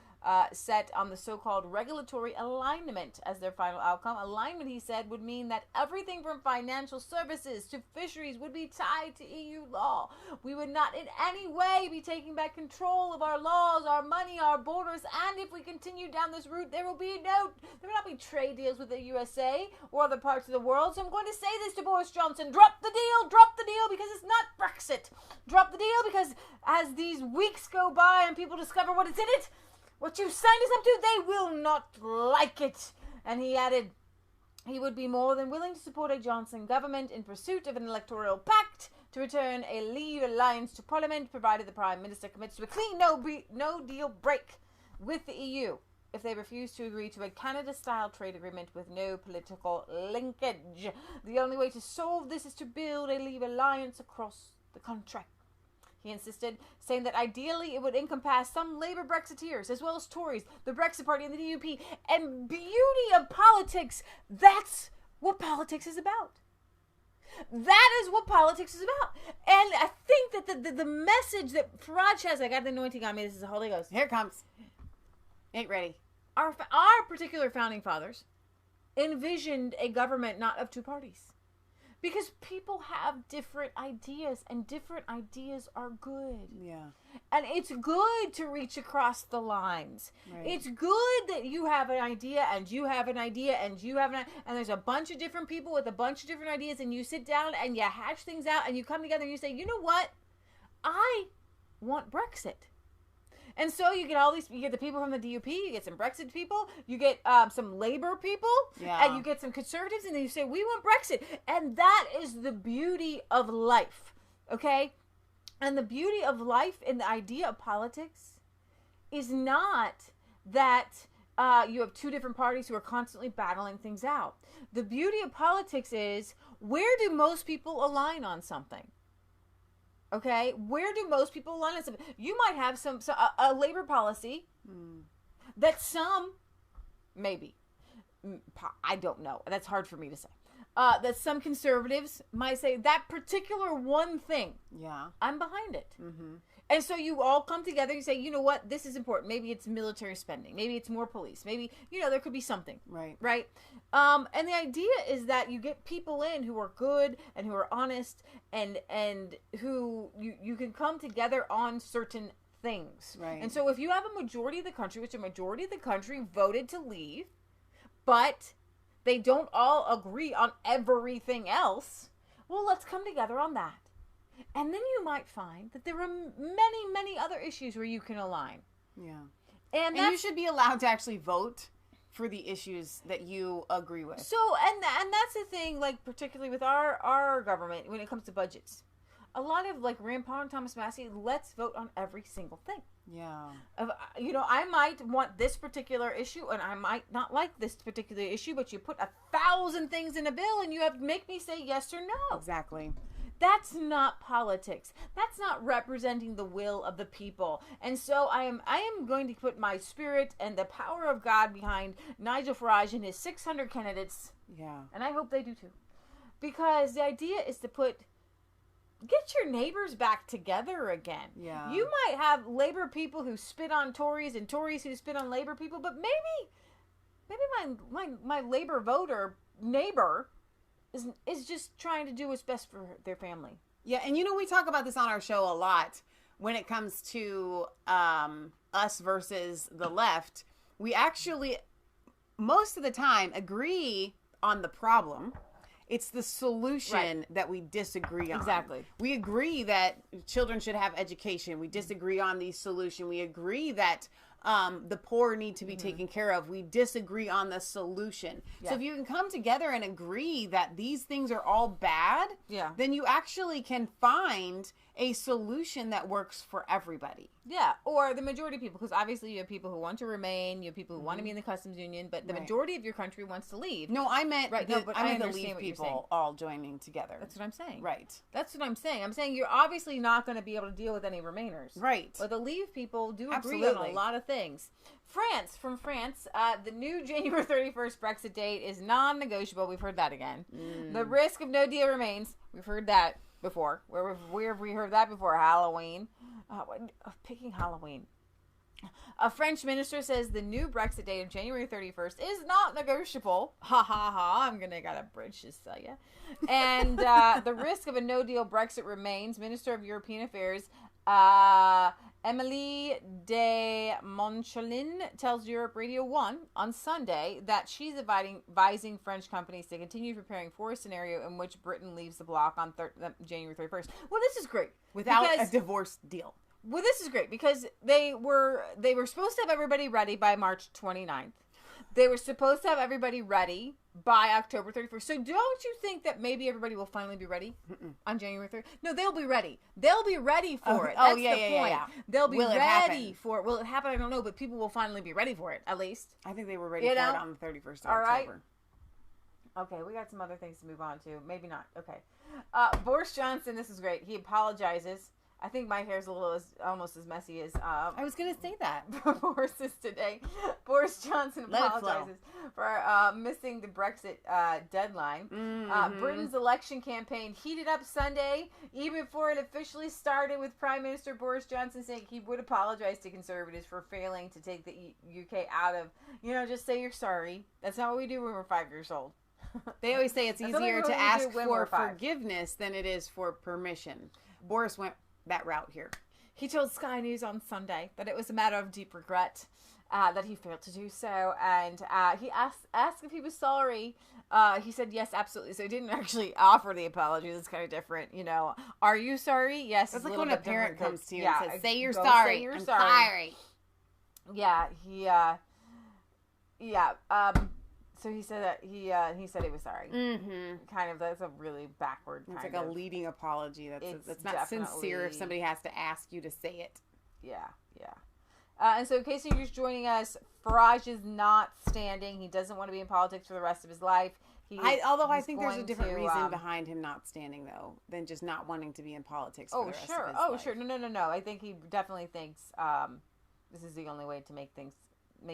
set on the so-called regulatory alignment as their final outcome. Alignment, he said, would mean that everything from financial services to fisheries would be tied to EU law. We would not in any way be taking back control of our laws, our money, our borders, and if we continue down this route, there will not be trade deals with the USA or other parts of the world. So I'm going to say this to Boris Johnson: drop the deal, because it's not Brexit. Drop the deal, because as these weeks go by and people discover what is in it, what you signed us up to, they will not like it. And he added he would be more than willing to support a Johnson government in pursuit of an electoral pact to return a Leave alliance to Parliament, provided the Prime Minister commits to a clean no-deal break with the EU if they refuse to agree to a Canada-style trade agreement with no political linkage. The only way to solve this is to build a Leave alliance across the country, he insisted, saying that ideally it would encompass some Labour Brexiteers as well as Tories, the Brexit Party and the DUP. And beauty of politics, that's what politics is about. That is what politics is about. And I think that the message that Farage has, I got the anointing on me, this is the Holy Ghost. Here it comes. Ain't ready. Our particular founding fathers envisioned a government not of two parties. Because people have different ideas, and different ideas are good. Yeah. And it's good to reach across the lines. Right. It's good that you have an idea, and you have an idea, and you have an idea, and there's a bunch of different people with a bunch of different ideas, and you sit down and you hatch things out, and you come together and you say, you know what? I want Brexit. And so you get the people from the DUP, you get some Brexit people, you get some Labour people, and you get some Conservatives, and then you say, we want Brexit. And that is the beauty of life, okay? And the beauty of life and the idea of politics is not that you have two different parties who are constantly battling things out. The beauty of politics is, where do most people align on something? Okay, where do most people align on something? You might have a labor policy that some, maybe, I don't know. That's hard for me to say. That some conservatives might say that particular one thing. Yeah, I'm behind it. Mm-hmm. And so you all come together and say, you know what, this is important. Maybe it's military spending. Maybe it's more police. Maybe, there could be something. Right? And the idea is that you get people in who are good and who are honest and who you can come together on certain things. Right. And so if you have a majority of the country, which a majority of the country voted to leave, but they don't all agree on everything else, well, let's come together on that. And then you might find that there are many, many other issues where you can align. Yeah. And you should be allowed to actually vote for the issues that you agree with. So, and that's the thing, like, particularly with our government, when it comes to budgets. A lot of, like, Rand Paul and Thomas Massie, let's vote on every single thing. Yeah. I might want this particular issue, and I might not like this particular issue, but you put 1,000 things in a bill, and you have to make me say yes or no. Exactly. That's not politics. That's not representing the will of the people. And so I am going to put my spirit and the power of God behind Nigel Farage and his 600 candidates. Yeah. And I hope they do too. Because the idea is to get your neighbors back together again. Yeah. You might have Labour people who spit on Tories and Tories who spit on Labour people, but maybe my Labour voter neighbor is just trying to do what's best for their family. Yeah, and we talk about this on our show a lot when it comes to us versus the left. We actually, most of the time, agree on the problem. It's the solution that we disagree on. Exactly. We agree that children should have education. We disagree on the solution. We agree that the poor need to be taken care of. We disagree on the solution. Yeah. So if you can come together and agree that these things are all bad, then you actually can find a solution that works for everybody. Yeah, or the majority of people, because obviously you have people who want to remain, you have people who want to be in the customs union, but the majority of your country wants to leave. No, I meant the leave people all joining together. That's what I'm saying. Right. That's what I'm saying. I'm saying you're obviously not going to be able to deal with any remainers. Right. But the leave people do agree on a lot of things. From France, the new January 31st Brexit date is non-negotiable. We've heard that again. The risk of no deal remains. We've heard that before. Where have we heard that before? Halloween. Picking Halloween. A French minister says the new Brexit date of January 31st is not negotiable. Ha ha ha. I'm going to got a bridge to tell you. And the risk of a no-deal Brexit remains. Minister of European Affairs Emilie de Montchalin tells Europe Radio 1 on Sunday that she's advising French companies to continue preparing for a scenario in which Britain leaves the bloc on January 31st. Well, this is great. Without a divorce deal. Well, this is great because they were supposed to have everybody ready by March 29th. They were supposed to have everybody ready by October 31st. So don't you think that maybe everybody will finally be ready on January 3rd? No, they'll be ready. They'll be ready for it. That's the point. Yeah. They'll be ready for it. Will it happen? I don't know, but people will finally be ready for it, at least. I think they were ready for it on the 31st of October. Right. Okay, we got some other things to move on to. Maybe not. Okay. Boris Johnson, this is great. He apologizes. I think my hair's almost as messy as I was going to say that. Boris's today. Boris Johnson apologizes for missing the Brexit deadline. Britain's election campaign heated up Sunday, even before it officially started, with Prime Minister Boris Johnson saying he would apologize to Conservatives for failing to take the UK out of, just say you're sorry. That's not what we do when we're 5 years old. They always say it's easier to ask for forgiveness than it is for permission. Boris went that route here. He told Sky News on Sunday that it was a matter of deep regret that he failed to do so, and he asked if he was sorry. He said yes, absolutely. So he didn't actually offer the apology. That's kind of different, Are you sorry? Yes. It's like when a parent comes to you and says, "Say you're sorry." Say you're I'm sorry. Yeah. So he said that he said he was sorry. Mm-hmm. Kind of, that's a really backward kind of. It's like a leading apology. That's not sincere if somebody has to ask you to say it. Yeah. And so in case you're just joining us, Farage is not standing. He doesn't want to be in politics for the rest of his life. Although I think there's a different reason behind him not standing, though, than just not wanting to be in politics for the rest of his life. Oh, sure. No. I think he definitely thinks this is the only way to make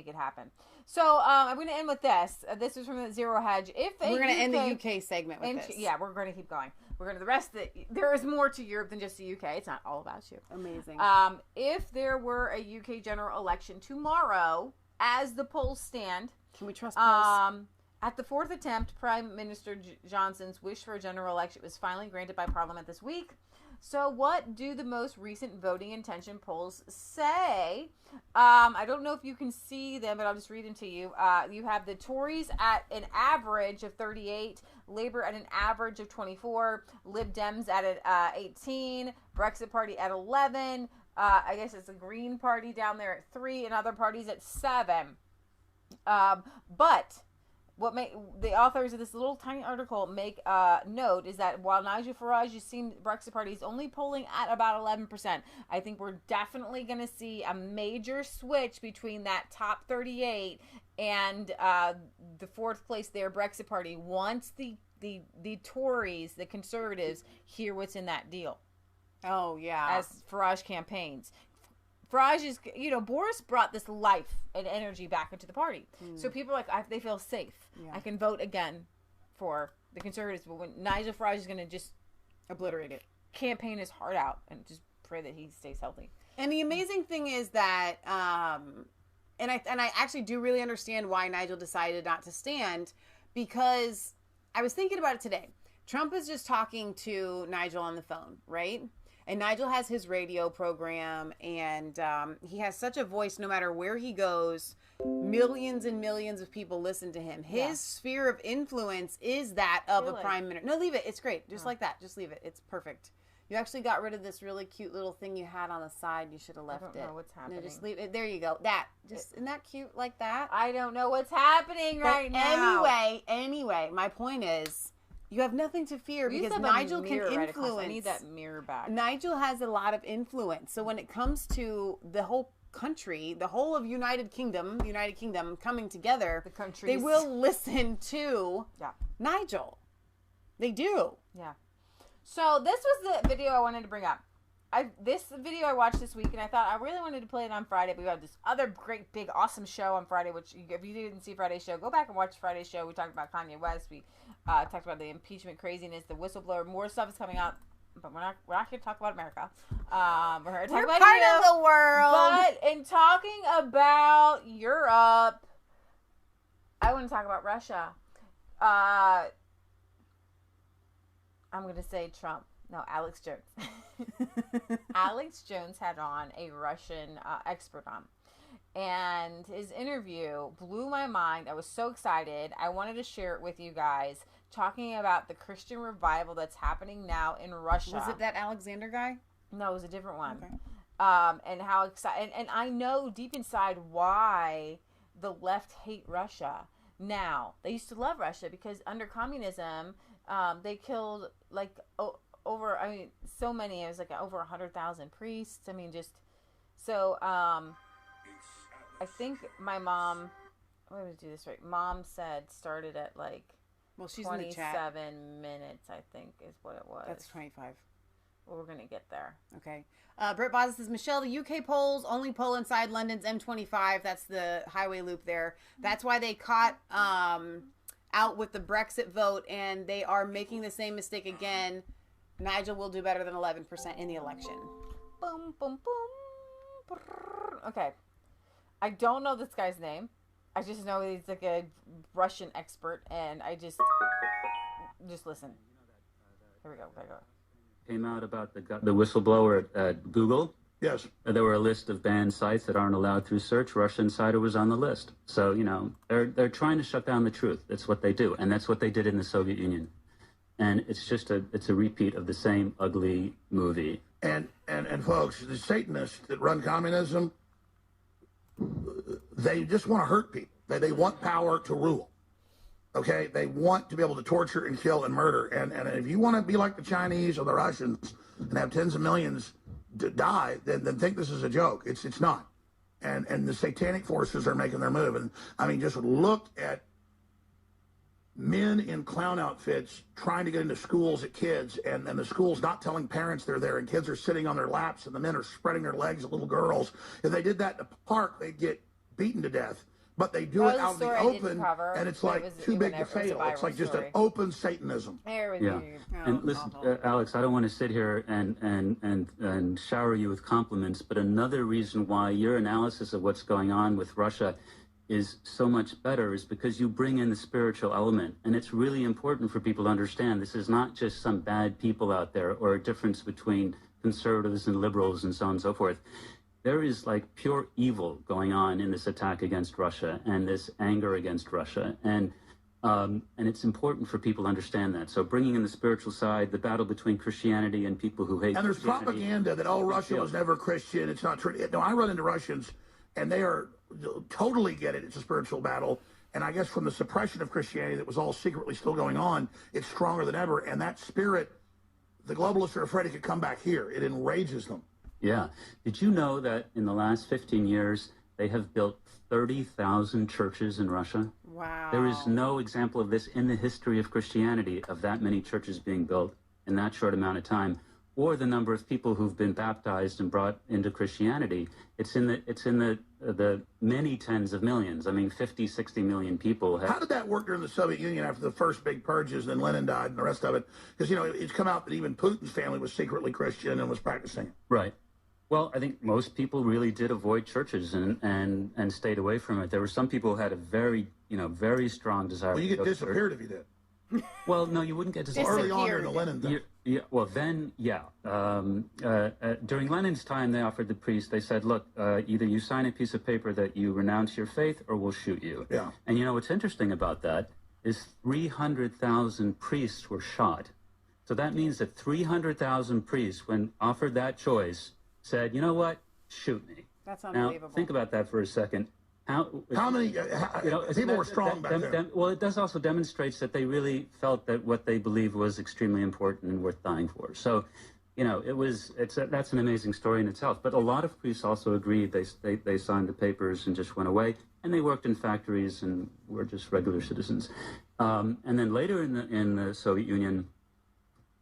it happen. So I'm going to end with this. This was from the Zero Hedge. We're going to end the UK segment with this. Yeah, we're going to keep going. We're going to the rest of there is more to Europe than just the UK. It's not all about you. Amazing. If there were a UK general election tomorrow, as the polls stand, can we trust polls? At the fourth attempt, Prime Minister Johnson's wish for a general election was finally granted by Parliament this week. So what do the most recent voting intention polls say? I don't know if you can see them, but I'll just read them to you. You have the Tories at an average of 38, Labour at an average of 24, Lib Dems at 18, Brexit Party at 11, I guess it's the Green Party down there at 3, and other parties at 7. But what the authors of this little tiny article make note is that while Nigel Farage has seen the Brexit Party is only polling at about 11%, I think we're definitely going to see a major switch between that top 38 and the fourth place there, Brexit Party, once the Tories, the Conservatives, hear what's in that deal. Oh, yeah. As Farage campaigns. Farage is, Boris brought this life and energy back into the party. So people are like, they feel safe. Yeah. I can vote again for the Conservatives. But when Nigel Farage is going to just obliterate it, campaign his heart out and just pray that he stays healthy. And the amazing thing is that, and I actually do really understand why Nigel decided not to stand, because I was thinking about it today. Trump was just talking to Nigel on the phone, right? And Nigel has his radio program, and he has such a voice no matter where he goes. Millions and millions of people listen to him. His sphere of influence is that of a prime minister. No, leave it. It's great. Just like that. Just leave it. It's perfect. You actually got rid of this really cute little thing you had on the side. You should have left it. I don't know what's happening. No, just leave it. There you go. That. Isn't that cute like that? I don't know what's happening right now. Anyway, my point is, you have nothing to fear because Nigel can influence. I need that mirror back. Nigel has a lot of influence. So when it comes to the whole country, the whole of United Kingdom coming together, they will listen to Nigel. They do. Yeah. So this was the video I wanted to bring up. This video I watched this week, and I thought I really wanted to play it on Friday, but we had this other great, big, awesome show on Friday, which if you didn't see Friday's show, go back and watch Friday's show. We talked about Kanye West. We talked about the impeachment craziness, the whistleblower. More stuff is coming out but we're not here to talk about America. We're here to talk about part you, of the world. But in talking about Europe, I want to talk about Russia. I'm going to say Trump. No, Alex Jones. Alex Jones had on a Russian expert on. And his interview blew my mind. I was so excited. I wanted to share it with you guys. Talking about the Christian revival that's happening now in Russia. Was it that Alexander guy? No, it was a different one. Okay. And how excited. And I know deep inside why the left hate Russia. Now, they used to love Russia because under communism, they killed over, so many. It was over 100,000 priests. So, I think my mom, let me do this right. Mom said started at she's 27 in the chat. minutes, I think is what it was. That's 25. Well, we're going to get there. Okay. Britt Boz says, Michelle, the UK polls only poll inside London's M25. That's the highway loop there. That's why they caught out with the Brexit vote, and they are making the same mistake again. Nigel will do better than 11% in the election. Boom, boom, boom. Okay. I don't know this guy's name. I just know he's a Russian expert, and I just listen. Here we go. Came out about the whistleblower at Google. Yes. There were a list of banned sites that aren't allowed through search. Russia Insider was on the list. So, they're trying to shut down the truth. That's what they do. And that's what they did in the Soviet Union. And it's a repeat of the same ugly movie. And folks, the Satanists that run communism, they just want to hurt people. They want power to rule. Okay? They want to be able to torture and kill and murder. And if you want to be like the Chinese or the Russians and have tens of millions to die, then think this is a joke. It's not. And the satanic forces are making their move. And just look at men in clown outfits trying to get into schools at kids, and the schools not telling parents they're there, and kids are sitting on their laps, and the men are spreading their legs at little girls. If they did that in the park, they'd get beaten to death. But they do it out in the open, and it's too big to fail. It's like just an open Satanism. Yeah. And listen, Alex, I don't want to sit here and shower you with compliments, but another reason why your analysis of what's going on with Russia is so much better is because you bring in the spiritual element. And it's really important for people to understand this is not just some bad people out there or a difference between conservatives and liberals and so on and so forth. There is pure evil going on in this attack against Russia and this anger against Russia. And it's important for people to understand that. So bringing in the spiritual side, the battle between Christianity and people who hate And there's propaganda that, Russia was never Christian. It's not true. No, I run into Russians, and they are totally get it. It's a spiritual battle. And I guess from the suppression of Christianity that was all secretly still going on, it's stronger than ever. And that spirit, the globalists are afraid it could come back here. It enrages them. Yeah. Did you know that in the last 15 years, they have built 30,000 churches in Russia? Wow. There is no example of this in the history of Christianity, of that many churches being built in that short amount of time, or the number of people who've been baptized and brought into Christianity. It's in the many tens of millions. 50, 60 million people. How did that work during the Soviet Union after the first big purges, then Lenin died and the rest of it? Because, it's come out that even Putin's family was secretly Christian and was practicing it. Right. Well, I think most people really did avoid churches and stayed away from it. There were some people who had a very strong desire. Well, you get disappeared if you did. Well, no, you wouldn't get disappeared. Early on during the Lenin thing. Yeah, well, then, yeah. During Lenin's time, they offered the priests, they said, look, either you sign a piece of paper that you renounce your faith or we'll shoot you. Yeah. And what's interesting about that is 300,000 priests were shot. So that means that 300,000 priests, when offered that choice, said, you know what, shoot me. That's unbelievable. Now, think about that for a second. How many people were strong back then? Well, it does also demonstrates that they really felt that what they believed was extremely important and worth dying for. So, that's an amazing story in itself. But a lot of priests also agreed. They signed the papers and just went away, and they worked in factories and were just regular citizens. And then later in the Soviet Union,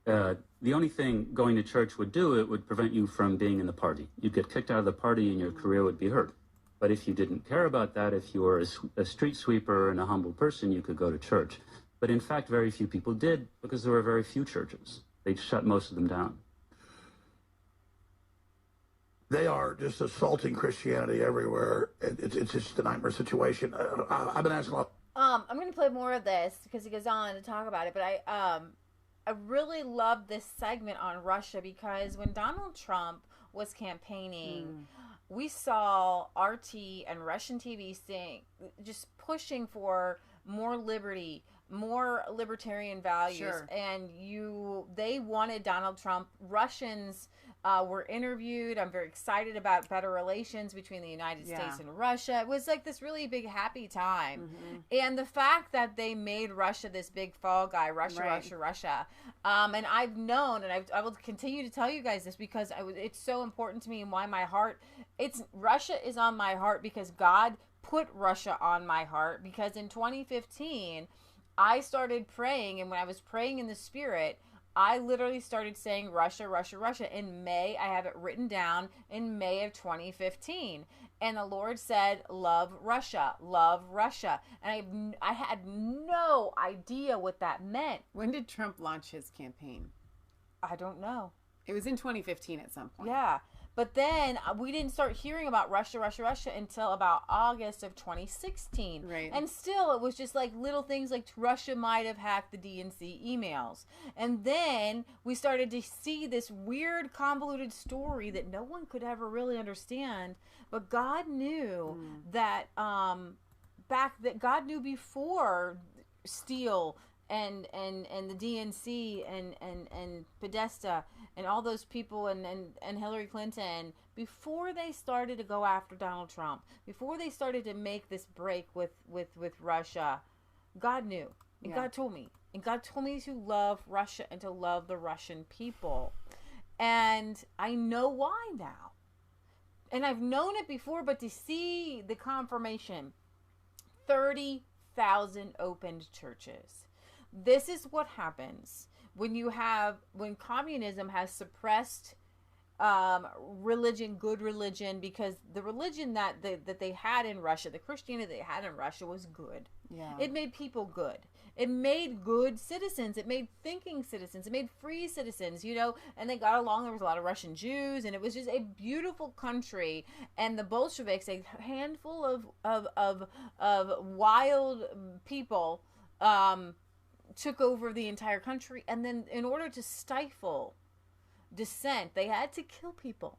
the only thing going to church would do, it would prevent you from being in the party. You'd get kicked out of the party and your career would be hurt. But if you didn't care about that, if you were a street sweeper and a humble person, you could go to church. But in fact, very few people did because there were very few churches. They shut most of them down. They are just assaulting Christianity everywhere. It's just a nightmare situation. I've been asking a lot. I'm going to play more of this because he goes on to talk about it, but I really love this segment on Russia because when Donald Trump was campaigning, we saw RT and Russian TV just pushing for more liberty, more libertarian values, Sure. and they wanted Donald Trump. Russians were interviewed. I'm very excited about better relations between the United States and Russia. It was like this really big happy time. And the fact that they made Russia this big fall guy, Russia. And I've known, and I will continue to tell you guys this because it's so important to me and why Russia is on my heart because God put Russia on my heart because in 2015, I started praying, and when I was praying in the Spirit, I literally started saying Russia, Russia, Russia. In May, I have it written down in May of 2015. And the Lord said, love Russia, love Russia. And I had no idea what that meant. When did Trump launch his campaign? I don't know. It was in 2015 at some point. Yeah. But then we didn't start hearing about Russia, Russia, Russia until about August of 2016. Right. And still, it was just like little things like Russia might have hacked the DNC emails. And then we started to see this weird, convoluted story that no one could ever really understand. But God knew that God knew before Steele and the DNC and Podesta and all those people and Hillary Clinton, before they started to go after Donald Trump, before they started to make this break with Russia, God knew. And God told me. And God told me to love Russia and to love the Russian people. And I know why now. And I've known it before, but to see the confirmation, 30,000 opened churches. This is what happens when communism has suppressed religion, good religion, because the religion that they had in Russia, the Christianity they had in Russia was good. Yeah. It made people good. It made good citizens. It made thinking citizens. It made free citizens, and they got along. There was a lot of Russian Jews, and it was just a beautiful country. And the Bolsheviks, a handful of wild people, took over the entire country, and then in order to stifle dissent, they had to kill people.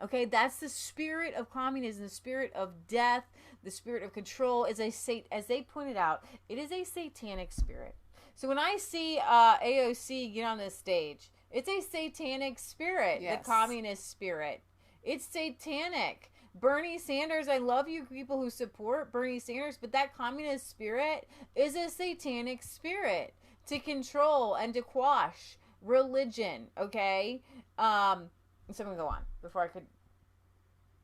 Okay, that's the spirit of communism, the spirit of death, the spirit of control. As they pointed out, it is a satanic spirit. So when I see AOC get on this stage, it's a satanic spirit, Yes. the communist spirit. It's satanic. Bernie Sanders, I love you people who support Bernie Sanders, but that communist spirit is a satanic spirit to control and to quash religion, okay? So I'm going to go on before I could...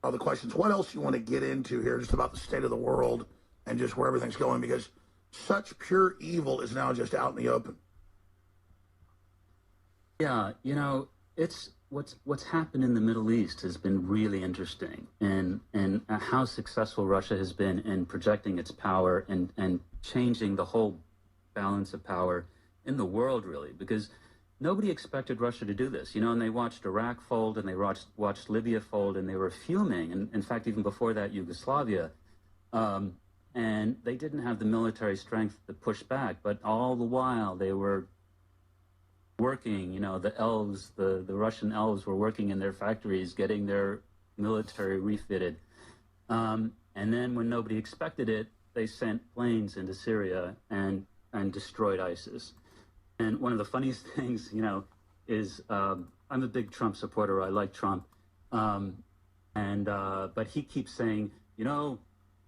Other questions. What else you want to get into here just about the state of the world and just where everything's going? Because such pure evil is now just out in the open. Yeah, it's... What's happened in the Middle East has been really interesting, and how successful Russia has been in projecting its power and changing the whole balance of power in the world, really, because nobody expected Russia to do this, and they watched Iraq fold, and they watched Libya fold, and they were fuming, and in fact, even before that, Yugoslavia, and they didn't have the military strength to push back, but all the while they were working, the elves, the Russian elves were working in their factories, getting their military refitted. And then when nobody expected it, they sent planes into Syria and destroyed ISIS. And one of the funniest things, is I'm a big Trump supporter. I like Trump. But he keeps saying,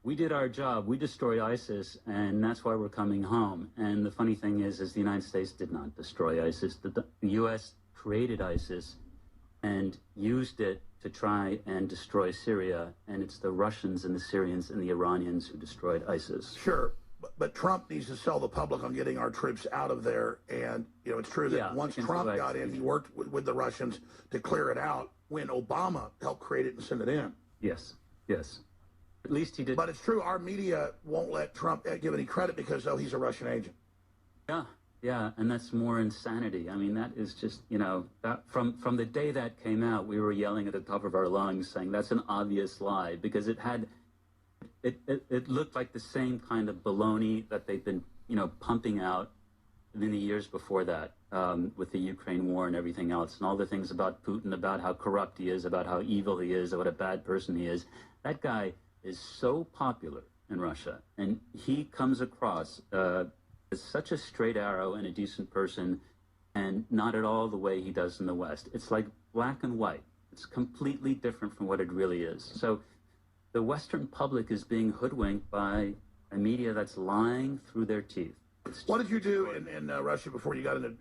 we did our job. We destroyed ISIS, and that's why we're coming home. And the funny thing is the United States did not destroy ISIS. The U.S. created ISIS and used it to try and destroy Syria, and it's the Russians and the Syrians and the Iranians who destroyed ISIS. Sure, but Trump needs to sell the public on getting our troops out of there. And, it's true that once Trump got in, he worked with the Russians to clear it out when Obama helped create it and send it in. Yes. At least he did. But it's true, our media won't let Trump give any credit because, he's a Russian agent. Yeah, and that's more insanity. I mean, that is just, you know, that from the day that came out, we were yelling at the top of our lungs saying that's an obvious lie, because it looked like the same kind of baloney that they've been, you know, pumping out in the years before that, with the Ukraine war and everything else, and all the things about Putin, about how corrupt he is, about how evil he is, what a bad person he is. That guy is so popular in Russia, and he comes across as such a straight arrow and a decent person, and not at all the way he does in the West. It's like black and white. It's completely different from what it really is. So the Western public is being hoodwinked by a media that's lying through their teeth. What did you do in Russia before you got into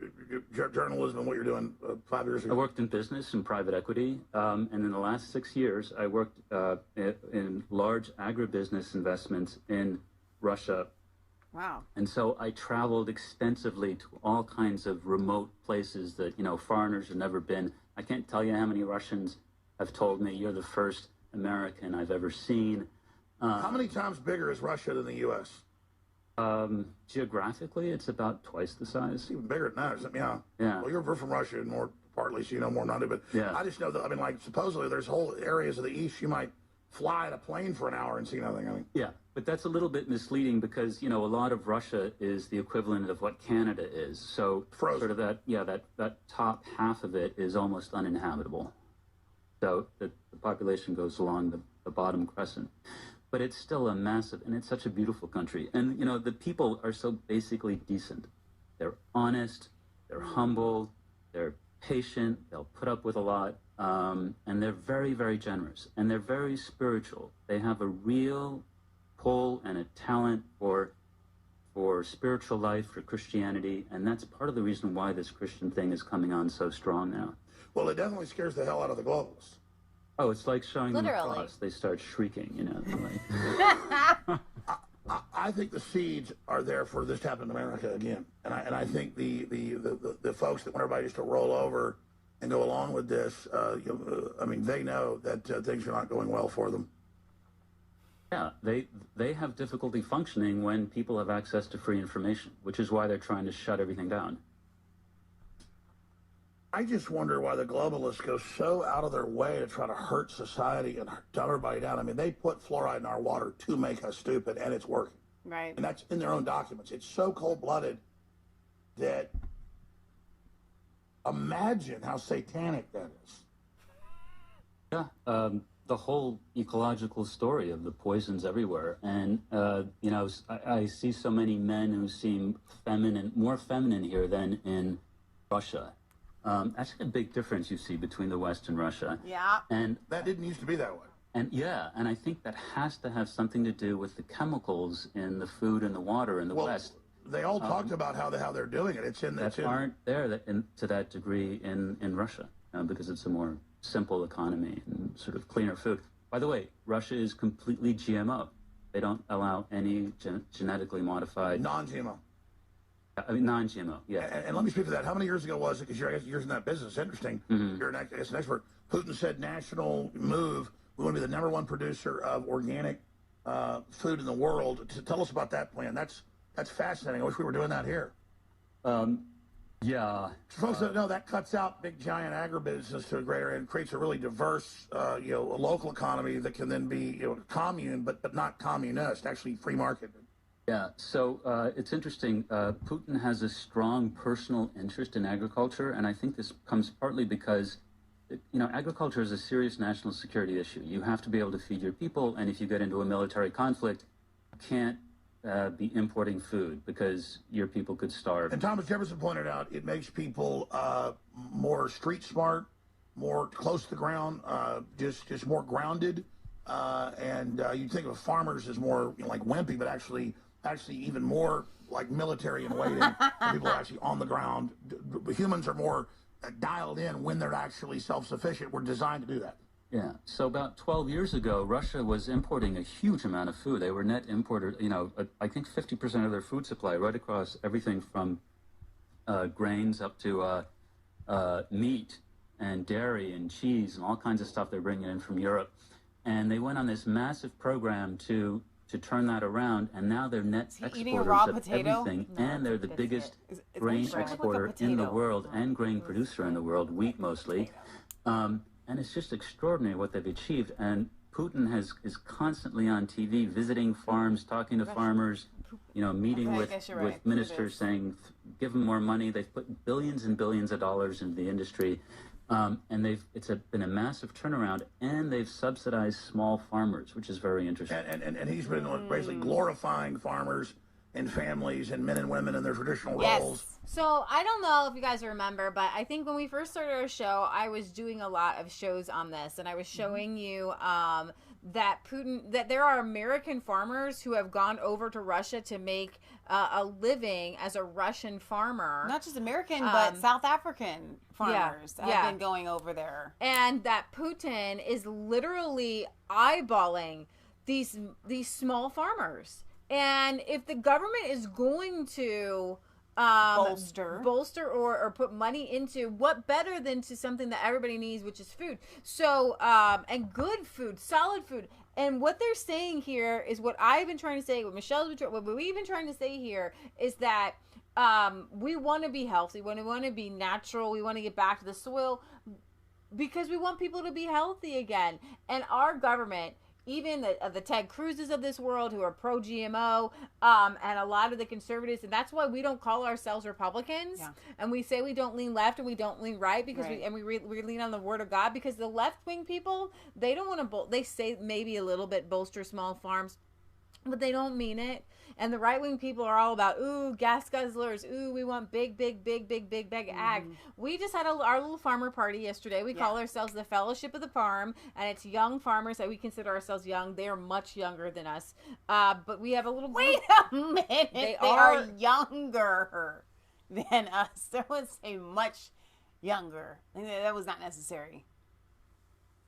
journalism and what you're doing 5 years ago? I worked in business and private equity, and in the last 6 years, I worked in large agribusiness investments in Russia. Wow. And so I traveled extensively to all kinds of remote places that, you know, foreigners have never been. I can't tell you how many Russians have told me, you're the first American I've ever seen. How many times bigger is Russia than the U.S.? Geographically, it's about twice the size. It's even bigger than that, isn't it? Yeah. Yeah. Well, you're from Russia and more partly, so you know more than I do. But yeah. I just know that, I mean, like, supposedly there's whole areas of the East you might fly in a plane for an hour and see nothing. I mean, yeah, but that's a little bit misleading because, you know, a lot of Russia is the equivalent of what Canada is. So frozen. Sort of that top half of it is almost uninhabitable. So the population goes along the bottom crescent. But it's still a massive, and it's such a beautiful country. And, you know, the people are so basically decent. They're honest, they're humble, they're patient, they'll put up with a lot, and they're very, very generous. And they're very spiritual. They have a real pull and a talent for spiritual life, for Christianity, and that's part of the reason why this Christian thing is coming on so strong now. Well, it definitely scares the hell out of the globalists. Oh, it's like showing them a cross. They start shrieking, you know. Like. I think the seeds are there for this to happen in America again, and I think the folks that want everybody just to roll over and go along with this, I mean, they know that things are not going well for them. Yeah, they have difficulty functioning when people have access to free information, which is why they're trying to shut everything down. I just wonder why the globalists go so out of their way to try to hurt society and dumb everybody down. I mean, they put fluoride in our water to make us stupid, and it's working. Right. And that's in their own documents. It's so cold-blooded that imagine how satanic that is. Yeah, the whole ecological story of the poisons everywhere. And, you know, I see so many men who seem more feminine here than in Russia. Actually, a big difference you see between the West and Russia. Yeah. And that didn't used to be that way. And yeah, and I think that has to have something to do with the chemicals in the food and the water in the West. They all talked about how they're doing it. Aren't there to that degree in Russia, because it's a more simple economy and sort of cleaner food. By the way, Russia is completely GMO. They don't allow any genetically modified non-GMO. I mean, non-GMO, yeah. And let me speak to that. How many years ago was it? Because you're in that business. It's interesting. Mm-hmm. You're an expert. Putin said, national move. We want to be the #1 producer of organic food in the world. Tell us about that plan. That's fascinating. I wish we were doing that here. Yeah. Folks don't know that cuts out big, giant agribusiness to a greater and creates a really diverse, a local economy that can then be, commune, but not communist, actually free market. Yeah, so it's interesting. Putin has a strong personal interest in agriculture, and I think this comes partly because, agriculture is a serious national security issue. You have to be able to feed your people, and if you get into a military conflict, you can't be importing food because your people could starve. And Thomas Jefferson pointed out it makes people more street smart, more close to the ground, just more grounded. And you think of farmers as more like wimpy, but actually even more like military in waiting. People are actually on the ground. Humans are more dialed in when they're actually self-sufficient. We're designed to do that. Yeah. So about 12 years ago, Russia was importing a huge amount of food. They were net importers. I think 50% of their food supply, right across everything from grains up to meat and dairy and cheese and all kinds of stuff they're bringing in from Europe. And they went on this massive program to to turn that around, and now they're net eating a exporters raw of potato? everything, and they're the biggest grain exporter in the world and grain producer in the world, wheat mostly. And it's just extraordinary what they've achieved. And Putin is constantly on TV, visiting farms, talking to farmers, meeting with ministers, saying, give them more money. They've put billions and billions of dollars into the industry. And it's been a massive turnaround, and they've subsidized small farmers, which is very interesting. And he's been basically glorifying farmers and families and men and women in their traditional roles. So I don't know if you guys remember, but I think when we first started our show, I was doing a lot of shows on this, and I was showing you that there are American farmers who have gone over to Russia to make a living as a Russian farmer. Not just American, but South African farmers have been going over there. And that Putin is literally eyeballing these small farmers. And if the government is going to bolster or put money into, what better than to something that everybody needs, which is food. So and good food, solid food. And what they're saying here is what I've been trying to say, what we've been trying to say here is that we want to be healthy, we want to be natural, we want to get back to the soil because we want people to be healthy again. And our government, even the Ted Cruz's of this world who are pro-GMO, and a lot of the conservatives, and that's why we don't call ourselves Republicans, and we say we don't lean left and we don't lean right because we lean on the Word of God, because the left-wing people, they don't want to, they say maybe a little bit bolster small farms, but they don't mean it. And the right-wing people are all about, ooh, gas guzzlers, ooh, we want big ag. We just had our little farmer party yesterday. We call ourselves the Fellowship of the Farm, and it's young farmers that we consider ourselves young. They are much younger than us. But we have a little group. Wait a minute. They are younger than us. I would say much younger. That was not necessary.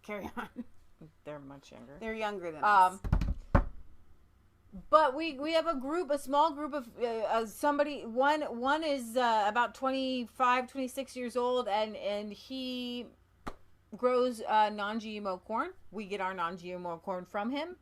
Carry on. They're much younger. They're younger than us. But we have a small group of somebody. One is about 25, 26 years old, and he grows non-GMO corn. We get our non-GMO corn from him.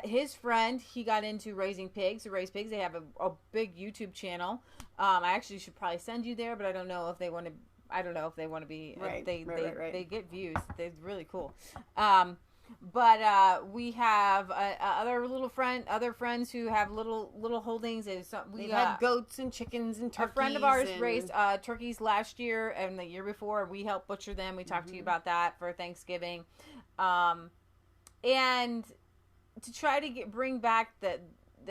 His friend, he got into raising pigs. To raise pigs, they have a big YouTube channel. I actually should probably send you there, but I don't know if they want to. I don't know if they want to be. Right, they get views. They're really cool. But we have other friends who have little holdings. We had goats and chickens and turkeys. A friend of ours raised turkeys last year and the year before. We helped butcher them. We talked to you about that for Thanksgiving, and to try to bring back the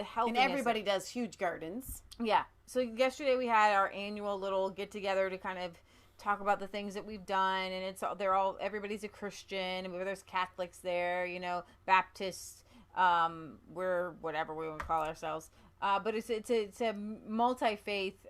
healthiness. And everybody does huge gardens. Yeah. So yesterday we had our annual little get together to kind of talk about the things that we've done, and everybody's a Christian, and there's Catholics there, Baptists, we're whatever we want to call ourselves, but it's a multi-faith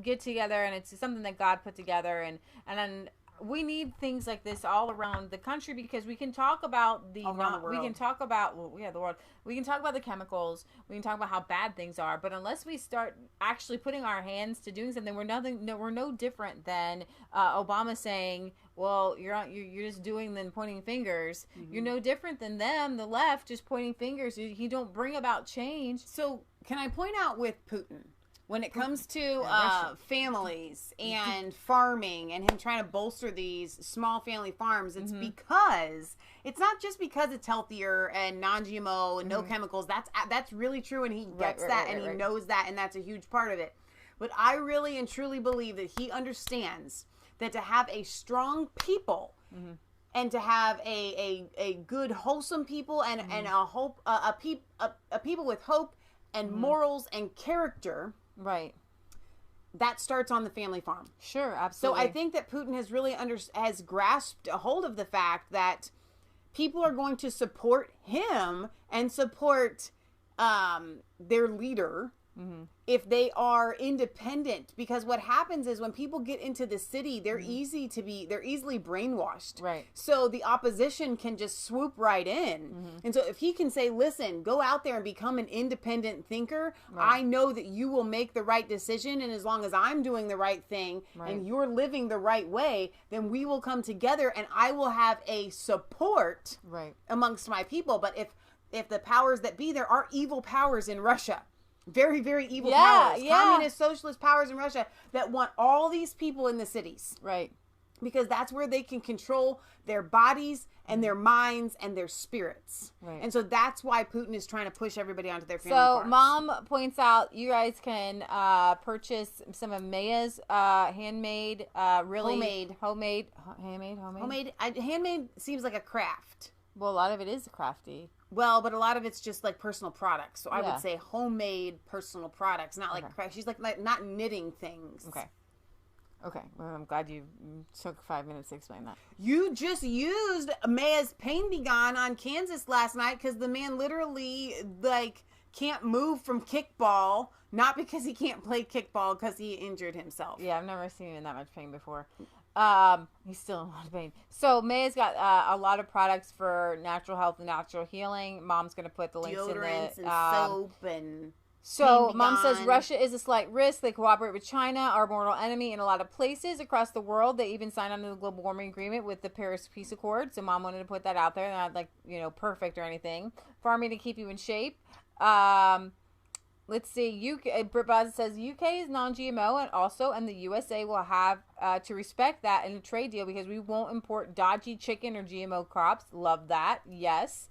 get together, and it's something that God put together, and then we need things like this all around the country, because we can talk about the world. We can talk about the world. We can talk about the chemicals. We can talk about how bad things are. But unless we start actually putting our hands to doing something, we're no different than Obama saying, "Well, you're just doing then pointing fingers." You're no different than them, the left, just pointing fingers. You don't bring about change. So can I point out with Putin, when it comes to families and farming and him trying to bolster these small family farms, it's because it's not just because it's healthier and non-GMO and no chemicals. That's really true, and he gets that, and he knows that, and that's a huge part of it. But I really and truly believe that he understands that to have a strong people and to have a good, wholesome people and a people with hope and morals and character. Right. That starts on the family farm. Sure, absolutely. So I think that Putin has really has grasped a hold of the fact that people are going to support him and support their leader if they are independent, because what happens is when people get into the city, they're they're easily brainwashed. Right. So the opposition can just swoop right in. And so if he can say, listen, go out there and become an independent thinker, I know that you will make the right decision. And as long as I'm doing the right thing and you're living the right way, then we will come together and I will have a support amongst my people. But if the powers that be, there are evil powers in Russia. Very, very evil powers. Communist, socialist powers in Russia that want all these people in the cities. Right. Because that's where they can control their bodies and their minds and their spirits. Right. And so that's why Putin is trying to push everybody onto their family farms. So Mom points out you guys can purchase some of Maia's handmade, really homemade. Handmade seems like a craft. Well, a lot of it is crafty. Well, but a lot of it's just like personal products. So I would say homemade personal products, not like craft. She's like not knitting things. Okay. Well, I'm glad you took 5 minutes to explain that. You just used Maia's pain be gone on Kansas last night because the man literally can't move from kickball, not because he can't play kickball, because he injured himself. Yeah, I've never seen him in that much pain before. He's still in a lot of pain. So Maia's got a lot of products for natural health and natural healing. Mom's going to put the links deodorants in the and soap and. So Mom says Russia is a slight risk. They cooperate with China, our mortal enemy, in a lot of places across the world. They even signed on to the global warming agreement with the Paris Peace Accord. So Mom wanted to put that out there. They're not perfect or anything. Farming to keep you in shape. Let's see. Brazil says UK is non-GMO, and the USA will have to respect that in a trade deal because we won't import dodgy chicken or GMO crops. Love that. Yes.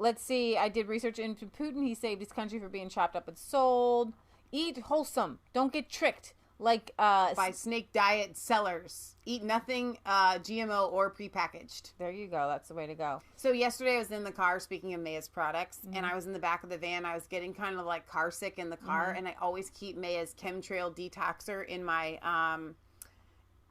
Let's see. I did research into Putin. He saved his country from being chopped up and sold. Eat wholesome. Don't get tricked. By snake diet sellers. Eat nothing GMO or prepackaged. There you go. That's the way to go. So yesterday I was in the car, speaking of Maia's products, and I was in the back of the van. I was getting kind of like car sick in the car, and I always keep Maia's chemtrail detoxer in my,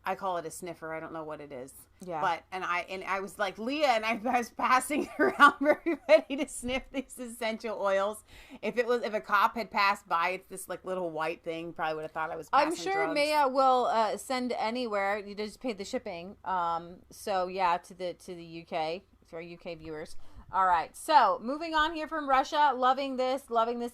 I call it a sniffer. I don't know what it is. Yeah. But, and I was like, Leah, and I was passing it around for everybody to sniff these essential oils. If a cop had passed by, it's this like little white thing, probably would have thought I was passing I'm sure drugs. Maia will send anywhere. You just pay the shipping. So yeah, to the UK, to our UK viewers. All right. So moving on here from Russia. Loving this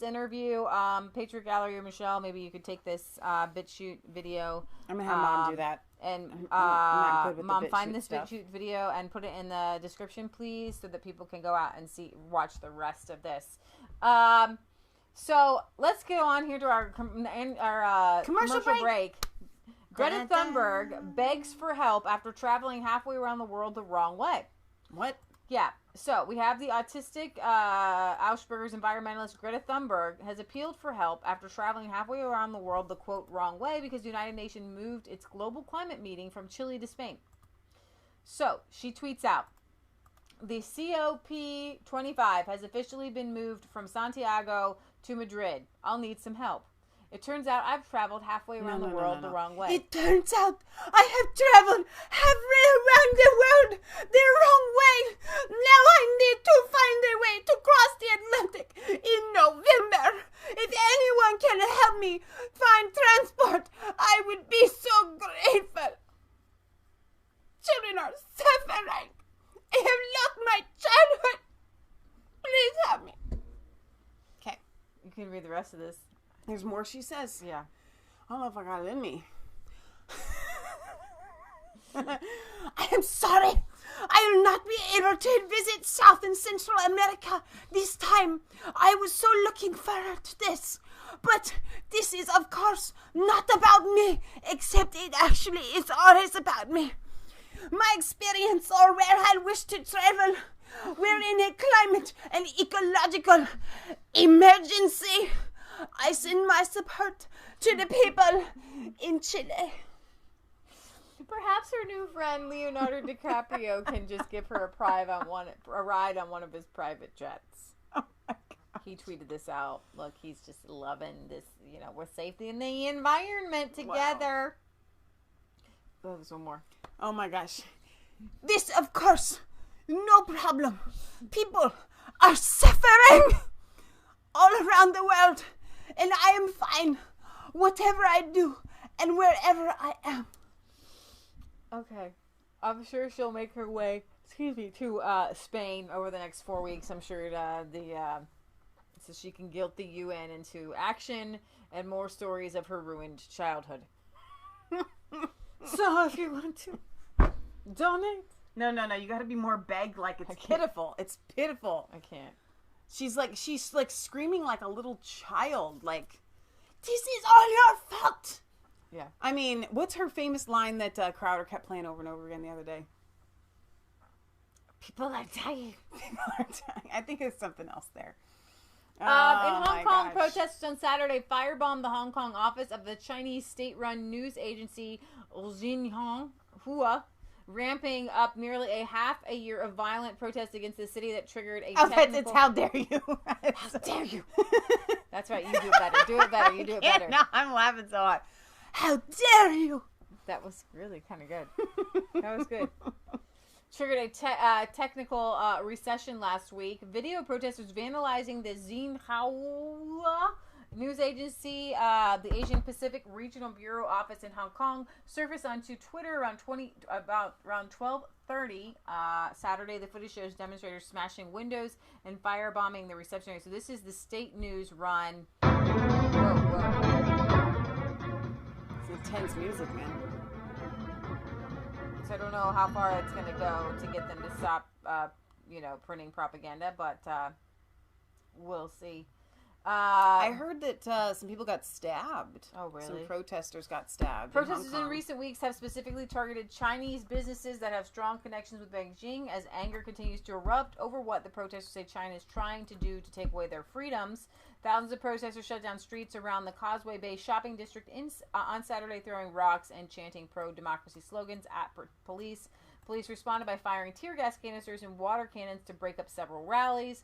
interview. Patriot Gallery or Michelle, maybe you could take this Bitchute video. I'm gonna have Mom do that. And I'm not good with Mom, the find this stuff. Bitchute video and put it in the description, please, so that people can go out and watch the rest of this. So let's go on here to our commercial break. Greta Thunberg begs for help after traveling halfway around the world the wrong way. What? Yeah. So we have the autistic Augsburger's environmentalist Greta Thunberg has appealed for help after traveling halfway around the world the, quote, wrong way because the United Nations moved its global climate meeting from Chile to Spain. So she tweets out, the COP25 has officially been moved from Santiago to Madrid. I'll need some help. It turns out I've traveled halfway around the world the wrong way. It turns out I have traveled halfway around the world the wrong way. Now I need to find a way to cross the Atlantic in November. If anyone can help me find transport, I would be so grateful. Children are suffering. I have lost my childhood. Please help me. Okay. You can read the rest of this. There's more she says. Yeah. I don't know if I got it in me. I am sorry. I will not be able to visit South and Central America this time. I was so looking forward to this. But this is, of course, not about me, except it actually is always about me. My experience or where I wish to travel. We're in a climate and ecological emergency. I send my support to the people in Chile. Perhaps her new friend Leonardo DiCaprio can just give her a ride on one of his private jets. Oh my God. He tweeted this out. Look, he's just loving this. We're safe in the environment together. Wow. Oh, there's one more. Oh my gosh. This, of course, no problem. People are suffering. all around the world, and I am fine, whatever I do and wherever I am. Okay. I'm sure she'll make her way, to Spain over the next 4 weeks. I'm sure so she can guilt the UN into action and more stories of her ruined childhood. So if you want to donate. No. You got to be more begged. Like it's pitiful. It's pitiful. I can't. She's like screaming like a little child. Like, this is all your fault. Yeah. I mean, what's her famous line that Crowder kept playing over and over again the other day? People are dying. People are dying. I think there's something else there. In Hong Kong, protesters on Saturday firebombed the Hong Kong office of the Chinese state-run news agency Xinhua, ramping up nearly half a year of violent protests against the city that triggered a It's how dare you. How dare you. That's right. You do it better. Do it better. You do it better. No, I'm laughing so hard. How dare you. That was really kind of good. That was good. Triggered a technical recession last week. Video protesters vandalizing the Xinhua news agency, the Asian Pacific Regional Bureau office in Hong Kong, surfaced onto Twitter around 12:30 Saturday. The footage shows demonstrators smashing windows and firebombing the reception area. So this is the state news run. Whoa. It's intense music, man. So I don't know how far it's going to go to get them to stop, printing propaganda, but we'll see. I heard that some people got stabbed. Oh, really? Some protesters got stabbed. Protesters in recent weeks have specifically targeted Chinese businesses that have strong connections with Beijing as anger continues to erupt over what the protesters say China is trying to do to take away their freedoms. Thousands of protesters shut down streets around the Causeway Bay shopping district on Saturday, throwing rocks and chanting pro-democracy slogans at police. Police responded by firing tear gas canisters and water cannons to break up several rallies.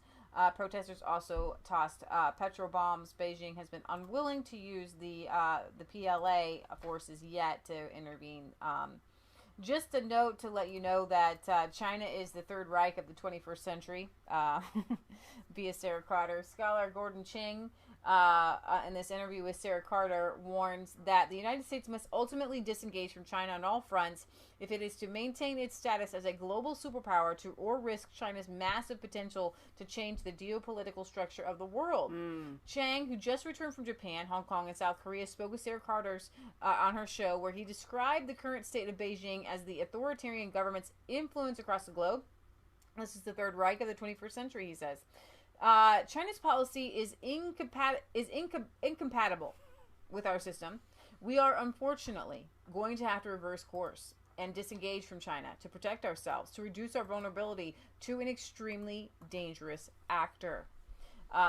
Protesters also tossed petrol bombs. Beijing has been unwilling to use the PLA forces yet to intervene. Just a note to let you know that China is the Third Reich of the 21st century, via Sarah Carter. Scholar Gordon Ching, in this interview with Sarah Carter, warns that the United States must ultimately disengage from China on all fronts if it is to maintain its status as a global superpower or risk China's massive potential to change the geopolitical structure of the world. Chang, who just returned from Japan, Hong Kong, and South Korea, spoke with Sarah Carter's on her show, where he described the current state of Beijing as the authoritarian government's influence across the globe. This is the Third Reich of the 21st century, he says. China's policy is incompatible with our system. We are unfortunately going to have to reverse course and disengage from China to protect ourselves, to reduce our vulnerability to an extremely dangerous actor.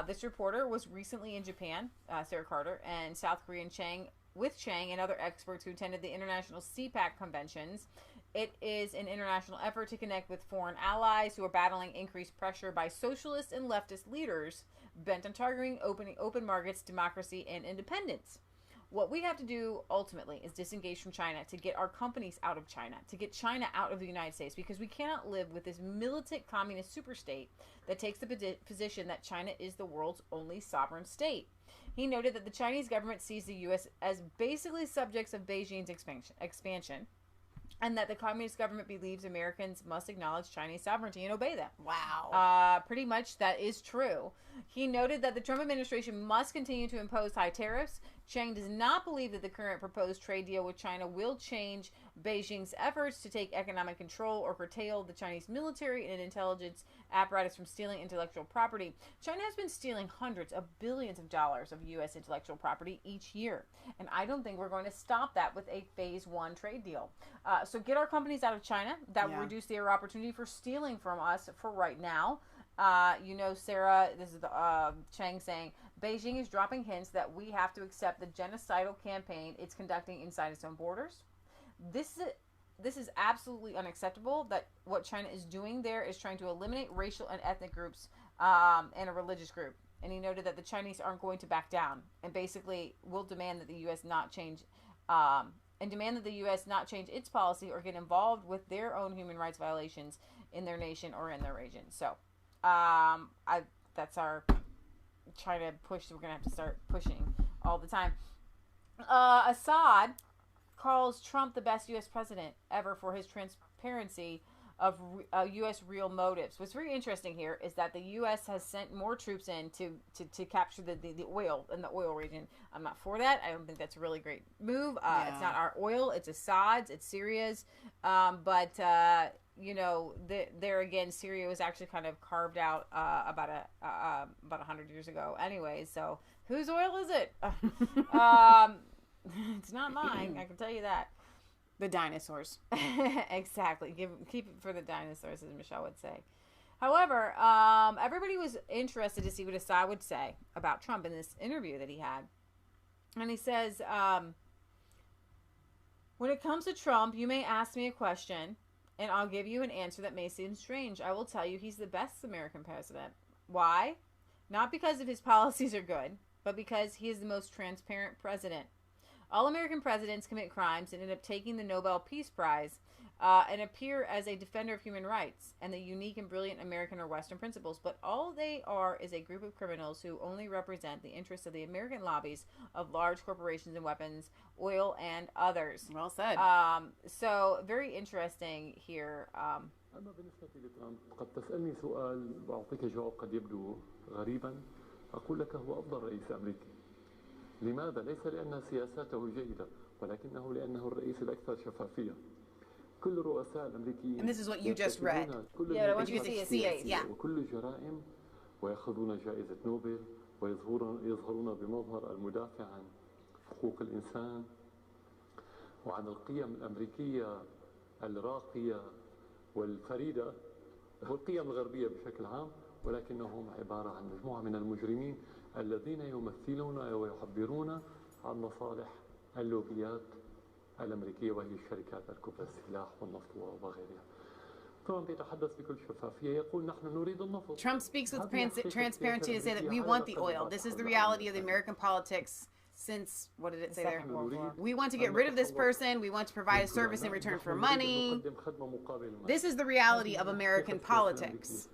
This reporter was recently in Japan, Sarah Carter, and South Korean Chang and other experts who attended the international CPAC conventions. It is an international effort to connect with foreign allies who are battling increased pressure by socialist and leftist leaders bent on targeting open markets, democracy, and independence. What we have to do ultimately is disengage from China to get our companies out of China, to get China out of the United States, because we cannot live with this militant communist superstate that takes the position that China is the world's only sovereign state. He noted that the Chinese government sees the U.S. as basically subjects of Beijing's expansion, and that the communist government believes Americans must acknowledge Chinese sovereignty and obey them. Wow. Pretty much that is true. He noted that the Trump administration must continue to impose high tariffs. Chang does not believe that the current proposed trade deal with China will change Beijing's efforts to take economic control or curtail the Chinese military and intelligence apparatus from stealing intellectual property. China has been stealing hundreds of billions of dollars of U.S. intellectual property each year, and I don't think we're going to stop that with a phase one trade deal. So get our companies out of China. That will reduce their opportunity for stealing from us for right now. Sarah, this is Chang saying, Beijing is dropping hints that we have to accept the genocidal campaign it's conducting inside its own borders. This is absolutely unacceptable, that what China is doing there is trying to eliminate racial and ethnic groups and a religious group. And he noted that the Chinese aren't going to back down and basically will demand that the U.S. not change its policy or get involved with their own human rights violations in their nation or in their region. So that's our trying to push. We're going to have to start pushing all the time. Assad calls Trump the best U.S. president ever for his transparency of U.S. real motives. What's very interesting here is that the U.S. has sent more troops in to capture the oil in the oil region. I'm not for that. I don't think that's a really great move. It's not our oil. It's Assad's. It's Syria's. But there again, Syria was actually kind of carved out about 100 years ago. Anyway, so whose oil is it? It's not mine. I can tell you that. The dinosaurs. Exactly. Keep it for the dinosaurs, as Michelle would say. However, everybody was interested to see what Assad would say about Trump in this interview that he had. And he says, when it comes to Trump, you may ask me a question, and I'll give you an answer that may seem strange. I will tell you he's the best American president. Why? Not because of his policies are good, but because he is the most transparent president. All American presidents commit crimes and end up taking the Nobel Peace Prize and appear as a defender of human rights and the unique and brilliant American or Western principles. But all they are is a group of criminals who only represent the interests of the American lobbies of large corporations and weapons, oil, and others. Well said. So very interesting here. أما بالنسبة لترامب قد تسألني سؤال وأعطيك جواب قد يبدو غريبا أقول لك هو أفضل رئيس أمريكي. لماذا؟ ليس لأن سياساته جيدة ولكنه لأنه الرئيس الأكثر شفافية. كل الرؤساء الأمريكيين. And this is what you just read. Yeah, what you see it. Yeah. وكل الجرائم ويأخذون جائزة نوبل ويظهرون بمظهر المدافع عن حقوق الإنسان وعن القيم الأمريكية الراقية والفريدة والقيم الغربية بشكل عام ولكنهم عبارة عن مجموعة من المجرمين الذين يمثلون ويعبرون عن مصالح اللوبيات الأمريكية وهي الشركات الكبرى السلاح والنفط وغيرها. ترامب يتحدث بكل شفافية يقول نحن نريد النفط. Trump speaks with transparency to say that we want the oil. This is the reality of the American politics since, what did it say there? We want to get rid of this person. We want to provide a service in return for money. This is the reality of American politics.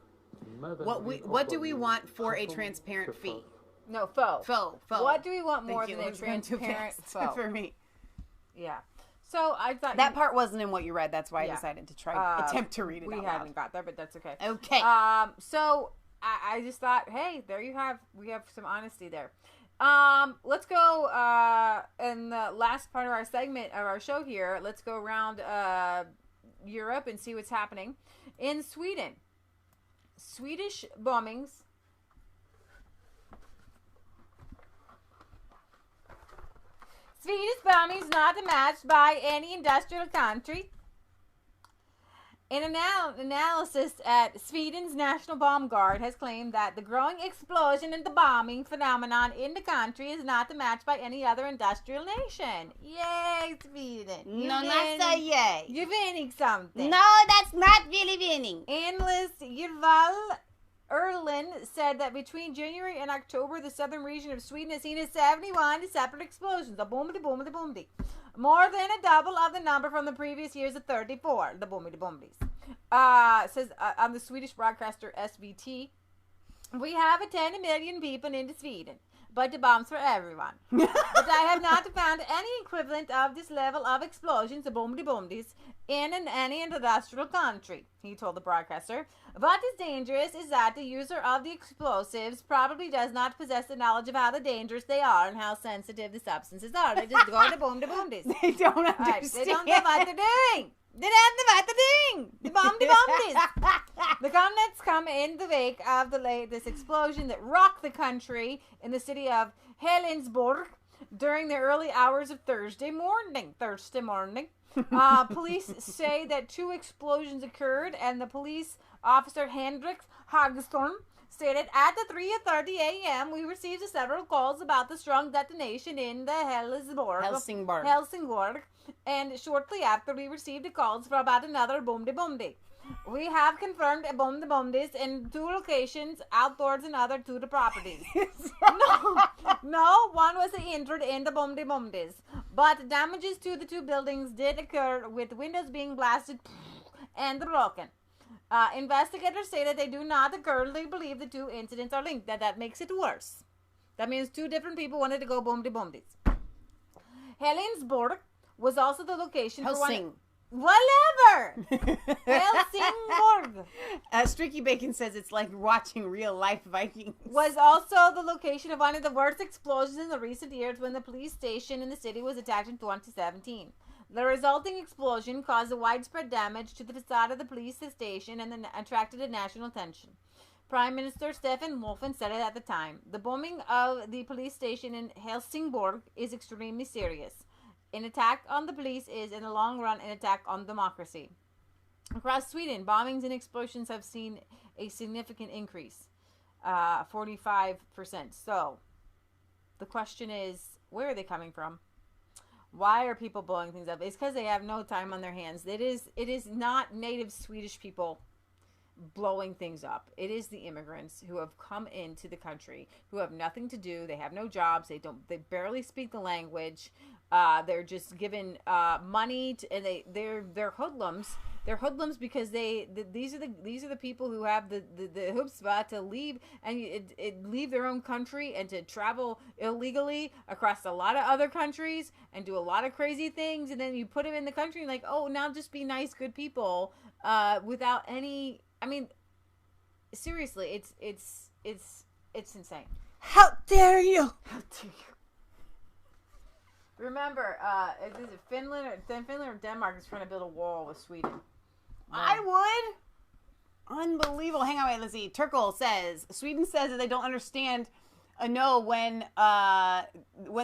What do we want for a transparent fee? No, faux. What do we want more than a transparent faux? For me. Yeah. So I thought that part wasn't in what you read. That's why I decided to attempt to read it. We haven't got there, but that's okay. Okay. So I just thought, hey, there you have. We have some honesty there. Let's go in the last part of our segment of our show here. Let's go around Europe and see what's happening in Sweden. Swedish bombings. Swedish bombings not matched by any industrial country. An analysis at Sweden's National Bomb Guard has claimed that the growing explosion in the bombing phenomenon in the country is not matched by any other industrial nation. Yay, Sweden. No, not so yay. You're winning something. No, that's not really winning. Analyst Ylva Erlin said that between January and October, the southern region of Sweden has seen 71 separate explosions. The boomity, boomity, boomity. More than a double of the number from the previous years of 34. The boomity, boomties. Says on the Swedish broadcaster SVT, we have 10 million people into Sweden, but the bombs for everyone. But I have not found any equivalent of this level of explosions, the boomity, boomties, in any industrial country, he told the broadcaster. What is dangerous is that the user of the explosives probably does not possess the knowledge of how dangerous they are and how sensitive the substances are. They just go to boom, They don't understand. They don't know what they're doing. They don't know what they're doing. The bombs. The comments come in the wake of this explosion that rocked the country in the city of Helensborg during the early hours of Thursday morning. Police say that 2 explosions occurred, and the police officer Hendrik Hagström stated, at the 3:30 a.m. we received several calls about the strong detonation in the Helsingborg, and shortly after we received calls for about another boomdi. We have confirmed a boomdi in 2 locations, outdoors and other 2 properties. No one was injured in the boomdis, but damages to the 2 buildings did occur, with windows being blasted and broken. Investigators say that they do not currently believe the two incidents are linked. That makes it worse. That means two different people wanted to go boom-de-boom-dis. Helensburgh was also the location for one... Whatever! Helsingborg! Stricky Bacon says it's like watching real-life Vikings. Was also the location of one of the worst explosions in the recent years when the police station in the city was attacked in 2017. The resulting explosion caused a widespread damage to the facade of the police station and attracted a national attention. Prime Minister Stefan Löfven said it at the time. The bombing of the police station in Helsingborg is extremely serious. An attack on the police is, in the long run, an attack on democracy. Across Sweden, bombings and explosions have seen a significant increase, 45%. So, the question is, where are they coming from? Why are people blowing things up? It's because they have no time on their hands. It is not native Swedish people blowing things up. It is the immigrants who have come into the country, who have nothing to do. They have no jobs. They barely speak the language. They're just given money and they're hoodlums. They're hoodlums because these are the people who have the chutzpah to leave and leave their own country and to travel illegally across a lot of other countries and do a lot of crazy things, and then you put them in the country and like, oh, now just be nice, good people, without any. I mean, seriously, it's insane. How dare you? How dare you? Remember, is it Finland or Denmark is trying to build a wall with Sweden? I would. Unbelievable. Hang on, wait, let's see. Turkle says, Sweden says that they don't understand, when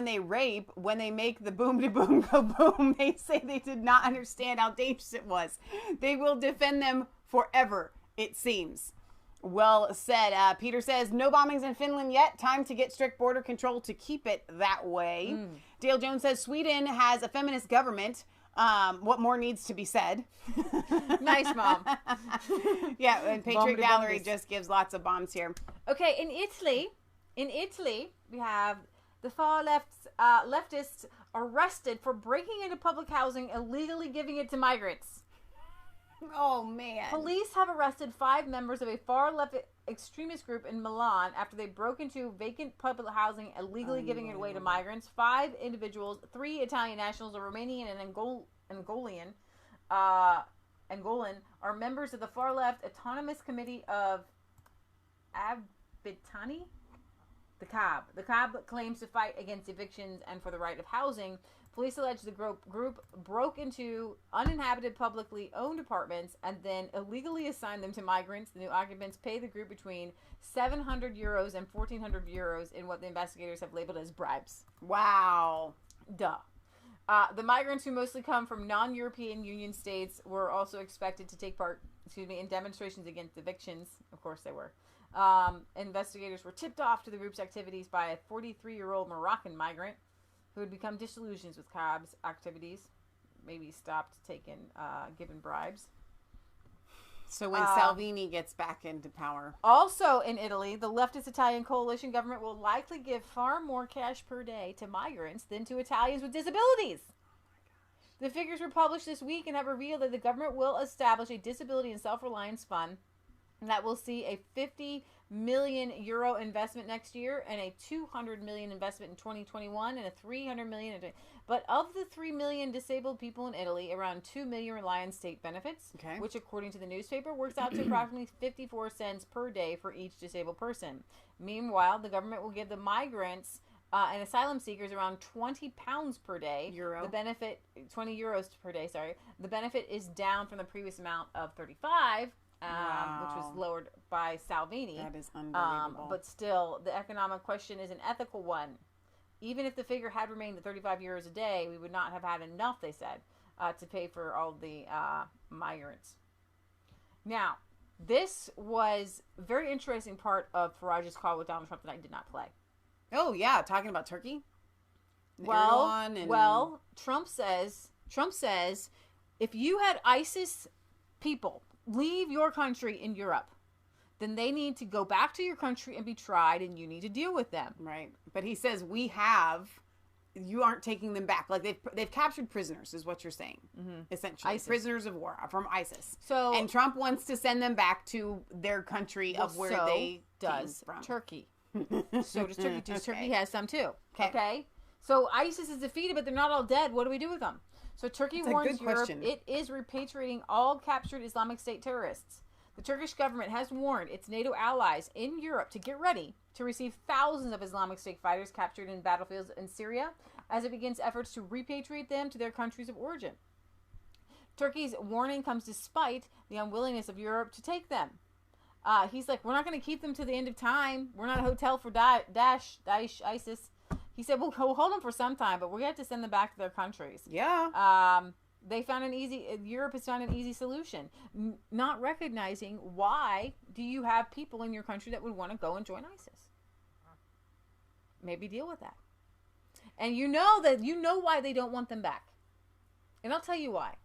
they rape, when they make the boom-de-boom go boom, they say they did not understand how dangerous it was. They will defend them forever, it seems. Well said. Peter says, no bombings in Finland yet. Time to get strict border control to keep it that way. Dale Jones says, Sweden has a feminist government. What more needs to be said? Nice, Mom. Yeah, and Patriot Gallery just gives lots of bombs here. Okay, in Italy, we have the far leftists arrested for breaking into public housing, illegally giving it to migrants. Oh, man. Police have arrested 5 members of a far-left extremist group in Milan after they broke into vacant public housing, illegally giving it away to migrants. 5 individuals, 3 Italian nationals, a Romanian and Angolan, are members of the far-left Autonomous Committee of Abitani? The CAB. The CAB claims to fight against evictions and for the right of housing. Police allege the group broke into uninhabited publicly owned apartments and then illegally assigned them to migrants. The new occupants pay the group between €700 and €1,400 in what the investigators have labeled as bribes. Wow. Duh. The migrants, who mostly come from non-European Union states, were also expected to take part in demonstrations against evictions. Of course they were. Investigators were tipped off to the group's activities by a 43-year-old Moroccan migrant who had become disillusioned with CAB's activities, maybe stopped giving bribes. So when Salvini gets back into power. Also in Italy, the leftist Italian coalition government will likely give far more cash per day to migrants than to Italians with disabilities. The figures were published this week and have revealed that the government will establish a disability and self-reliance fund that will see a €50 million investment next year and a $200 million investment in 2021 and a $300 million. But of the 3 million disabled people in Italy, around 2 million rely on state benefits, which, according to the newspaper, works out to approximately 54 cents per day for each disabled person. Meanwhile, the government will give the migrants and asylum seekers around £20 per day. The benefit, €20 per day. Sorry, the benefit is down from the previous amount of 35. Which was lowered by Salvini. That is unbelievable. But still, the economic question is an ethical one. Even if the figure had remained at €35 a day, we would not have had enough, they said, to pay for all the migrants. Now, this was a very interesting part of Farage's call with Donald Trump that I did not play. Oh, yeah, talking about Turkey? Well, Trump says, if you had ISIS people leave your country in Europe, then they need to go back to your country and be tried, and you need to deal with them. Right. But he says we have you aren't taking them back. Like they've captured prisoners, is what you're saying, essentially. ISIS. Prisoners of war from ISIS. So, and Trump wants to send them back to their country of where they does came from. Turkey. So does Turkey. Okay. Turkey has some too. Okay. So ISIS is defeated, but they're not all dead. What do we do with them? So Turkey warns Europe it is repatriating all captured Islamic State terrorists. The Turkish government has warned its NATO allies in Europe to get ready to receive thousands of Islamic State fighters captured in battlefields in Syria as it begins efforts to repatriate them to their countries of origin. Turkey's warning comes despite the unwillingness of Europe to take them. He's like, we're not going to keep them to the end of time. We're not a hotel for Daesh, ISIS. He said, we'll hold them for some time, but we're going to have to send them back to their countries. Yeah. Europe has found an easy solution. Not recognizing why do you have people in your country that would want to go and join ISIS? Maybe deal with that. And you know why they don't want them back. And I'll tell you why.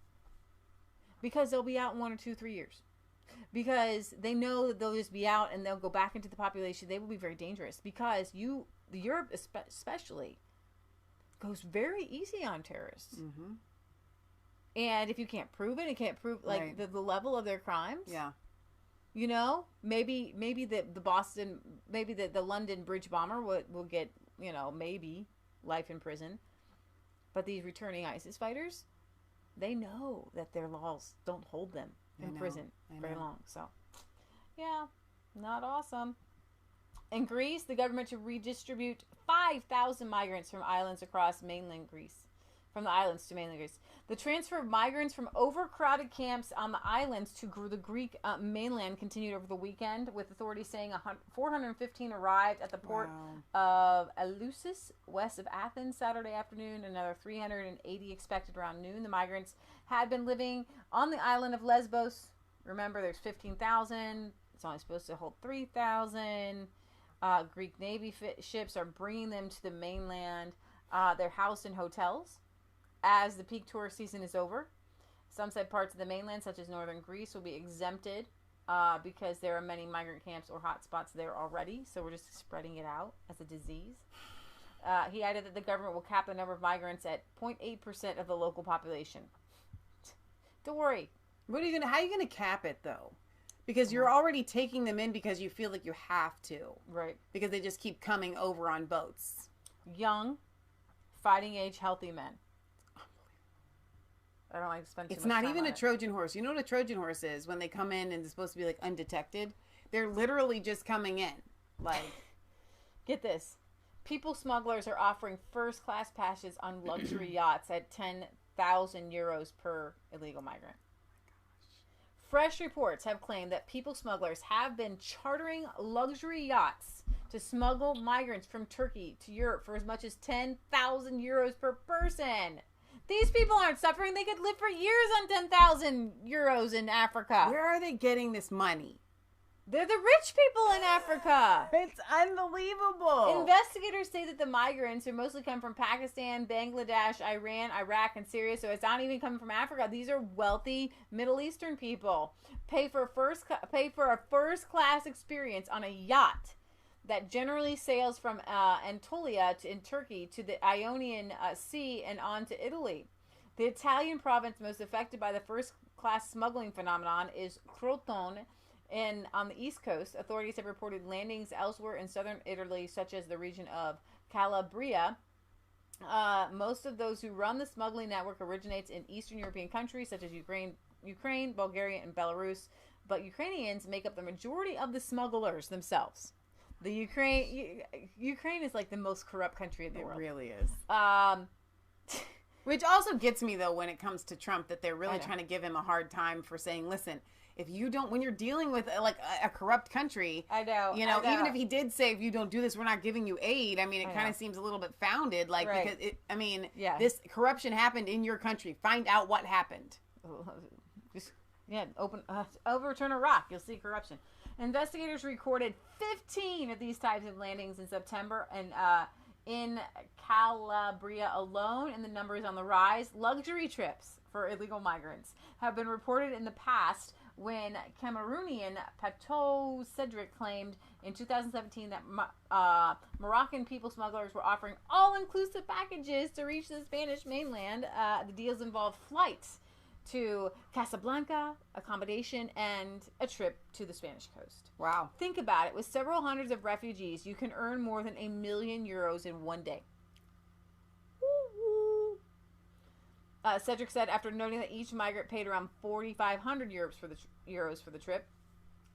Because they'll be out in 1 or 2, 3 years. Because they know that they'll just be out and they'll go back into the population. They will be very dangerous. Because Europe especially goes very easy on terrorists. Mm-hmm. And if you can't prove it, the level of their crimes. Yeah. You know, maybe the London bridge bomber will get, maybe life in prison. But these returning ISIS fighters, they know that their laws don't hold them in prison very long. So, yeah, not awesome. In Greece, the government to redistribute 5,000 migrants from islands across mainland Greece. From the islands to mainland Greece. The transfer of migrants from overcrowded camps on the islands to the Greek mainland continued over the weekend, with authorities saying 415 arrived at the port of Eleusis, west of Athens, Saturday afternoon. Another 380 expected around noon. The migrants had been living on the island of Lesbos. Remember, there's 15,000. It's only supposed to hold 3,000. Greek Navy ships are bringing them to the mainland. They're housed in hotels as the peak tourist season is over. Some said parts of the mainland, such as northern Greece, will be exempted because there are many migrant camps or hotspots there already. So we're just spreading it out as a disease. He added that the government will cap the number of migrants at 0.8% of the local population. Don't worry. How are you gonna cap it though? Because you're already taking them in because you feel like you have to. Right. Because they just keep coming over on boats. Young, fighting age, healthy men. I don't like to spend too much time on it. It's not even a Trojan horse. You know what a Trojan horse is? When they come in and it's supposed to be like undetected. They're literally just coming in. Like, get this. People smugglers are offering first class passes on luxury yachts at 10,000 euros per illegal migrant. Fresh reports have claimed that people smugglers have been chartering luxury yachts to smuggle migrants from Turkey to Europe for as much as 10,000 euros per person. These people aren't suffering. They could live for years on 10,000 euros in Africa. Where are they getting this money? They're the rich people in Africa. It's unbelievable. Investigators say that the migrants are mostly come from Pakistan, Bangladesh, Iran, Iraq, and Syria. So it's not even coming from Africa. These are wealthy Middle Eastern people. Pay for a first class experience on a yacht that generally sails from Anatolia in Turkey to the Ionian Sea and on to Italy. The Italian province most affected by the first class smuggling phenomenon is Crotone. And on the East Coast, authorities have reported landings elsewhere in southern Italy, such as the region of Calabria. Most of those who run the smuggling network originates in Eastern European countries, such as Ukraine, Bulgaria, and Belarus. But Ukrainians make up the majority of the smugglers themselves. The Ukraine is like the most corrupt country in the world. It really is. Which also gets me, though, when it comes to Trump, that they're really trying to give him a hard time for saying, listen, if you don't, when you're dealing with like a corrupt country, I know. Even if he did say, if you don't do this, we're not giving you aid. I mean, it kind of seems a little bit founded, like, because this corruption happened in your country. Find out what happened. Overturn a rock. You'll see corruption. Investigators recorded 15 of these types of landings in September, and in Calabria alone, and the number is on the rise. Luxury trips for illegal migrants have been reported in the past when Cameroonian Pateau Cedric claimed in 2017 that Moroccan people smugglers were offering all-inclusive packages to reach the Spanish mainland. The deals involved flights to Casablanca, accommodation, and a trip to the Spanish coast. Wow. Think about it. With several hundreds of refugees, you can earn more than €1 million in one day. Cedric said after noting that each migrant paid around 4,500 euros for the trip.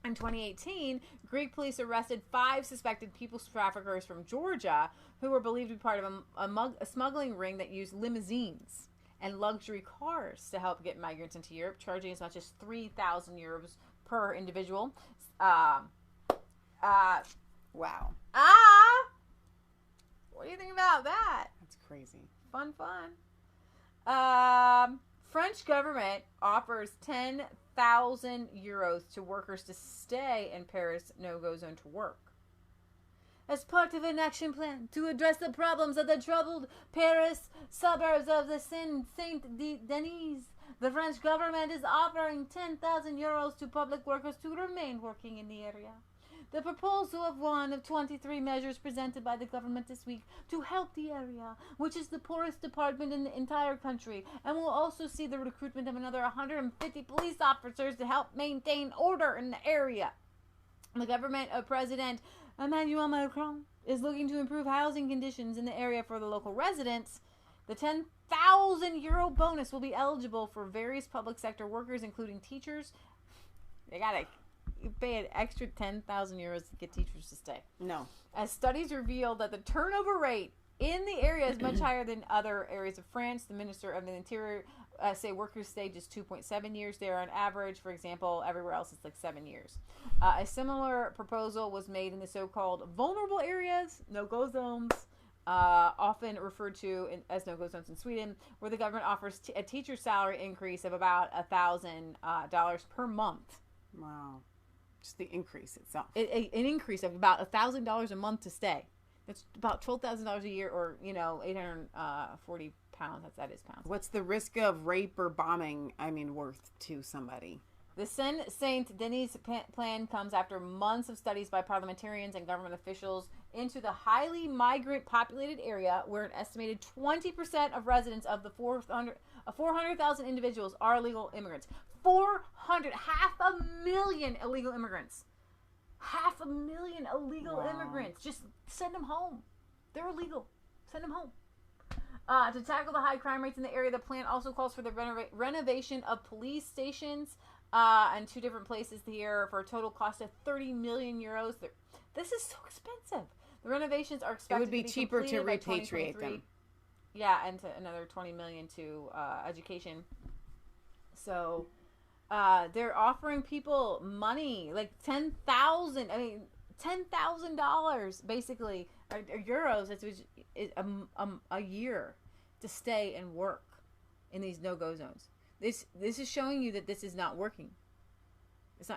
In 2018, Greek police arrested 5 suspected people traffickers from Georgia who were believed to be part of a smuggling ring that used limousines and luxury cars to help get migrants into Europe, charging as much as 3,000 euros per individual. Wow. What do you think about that? That's crazy. Fun. French government offers 10,000 euros to workers to stay in Paris no-go zone to work. As part of an action plan to address the problems of the troubled Paris suburbs of the Saint-Denis, the French government is offering 10,000 euros to public workers to remain working in the area. The proposal of one of 23 measures presented by the government this week to help the area, which is the poorest department in the entire country, and will also see the recruitment of another 150 police officers to help maintain order in the area. The government of President Emmanuel Macron is looking to improve housing conditions in the area for the local residents. The 10,000 euro bonus will be eligible for various public sector workers, including teachers. You pay an extra 10,000 euros to get teachers to stay. No. As studies reveal that the turnover rate in the area is much higher than other areas of France. The Minister of the Interior say workers stay just 2.7 years there on average. For example, everywhere else it's like 7 years. A similar proposal was made in the so-called vulnerable areas, no-go zones, often referred to as no-go zones in Sweden, where the government offers a teacher salary increase of about $1,000 per month. Wow. Just the increase itself. An increase of about $1,000 a month to stay. That's about $12,000 a year, or 840 pounds. That is pounds. What's the risk of rape or bombing? Worth to somebody? The Saint-Denis plan comes after months of studies by parliamentarians and government officials into the highly migrant-populated area, where an estimated 20% of residents of the 400,000 individuals are illegal immigrants. 500,000 illegal immigrants. 500,000 illegal immigrants. Just send them home. They're illegal. Send them home. To tackle the high crime rates in the area, the plan also calls for the renovation of police stations in 2 different places here for a total cost of 30 million euros. This is so expensive. The renovations are expected it would be to be cheaper to completed repatriate them. Yeah, and to another 20 million to education. So they're offering people money, like $10,000 basically, or euros, which is a year to stay and work in these no-go zones. This is showing you that this is not working.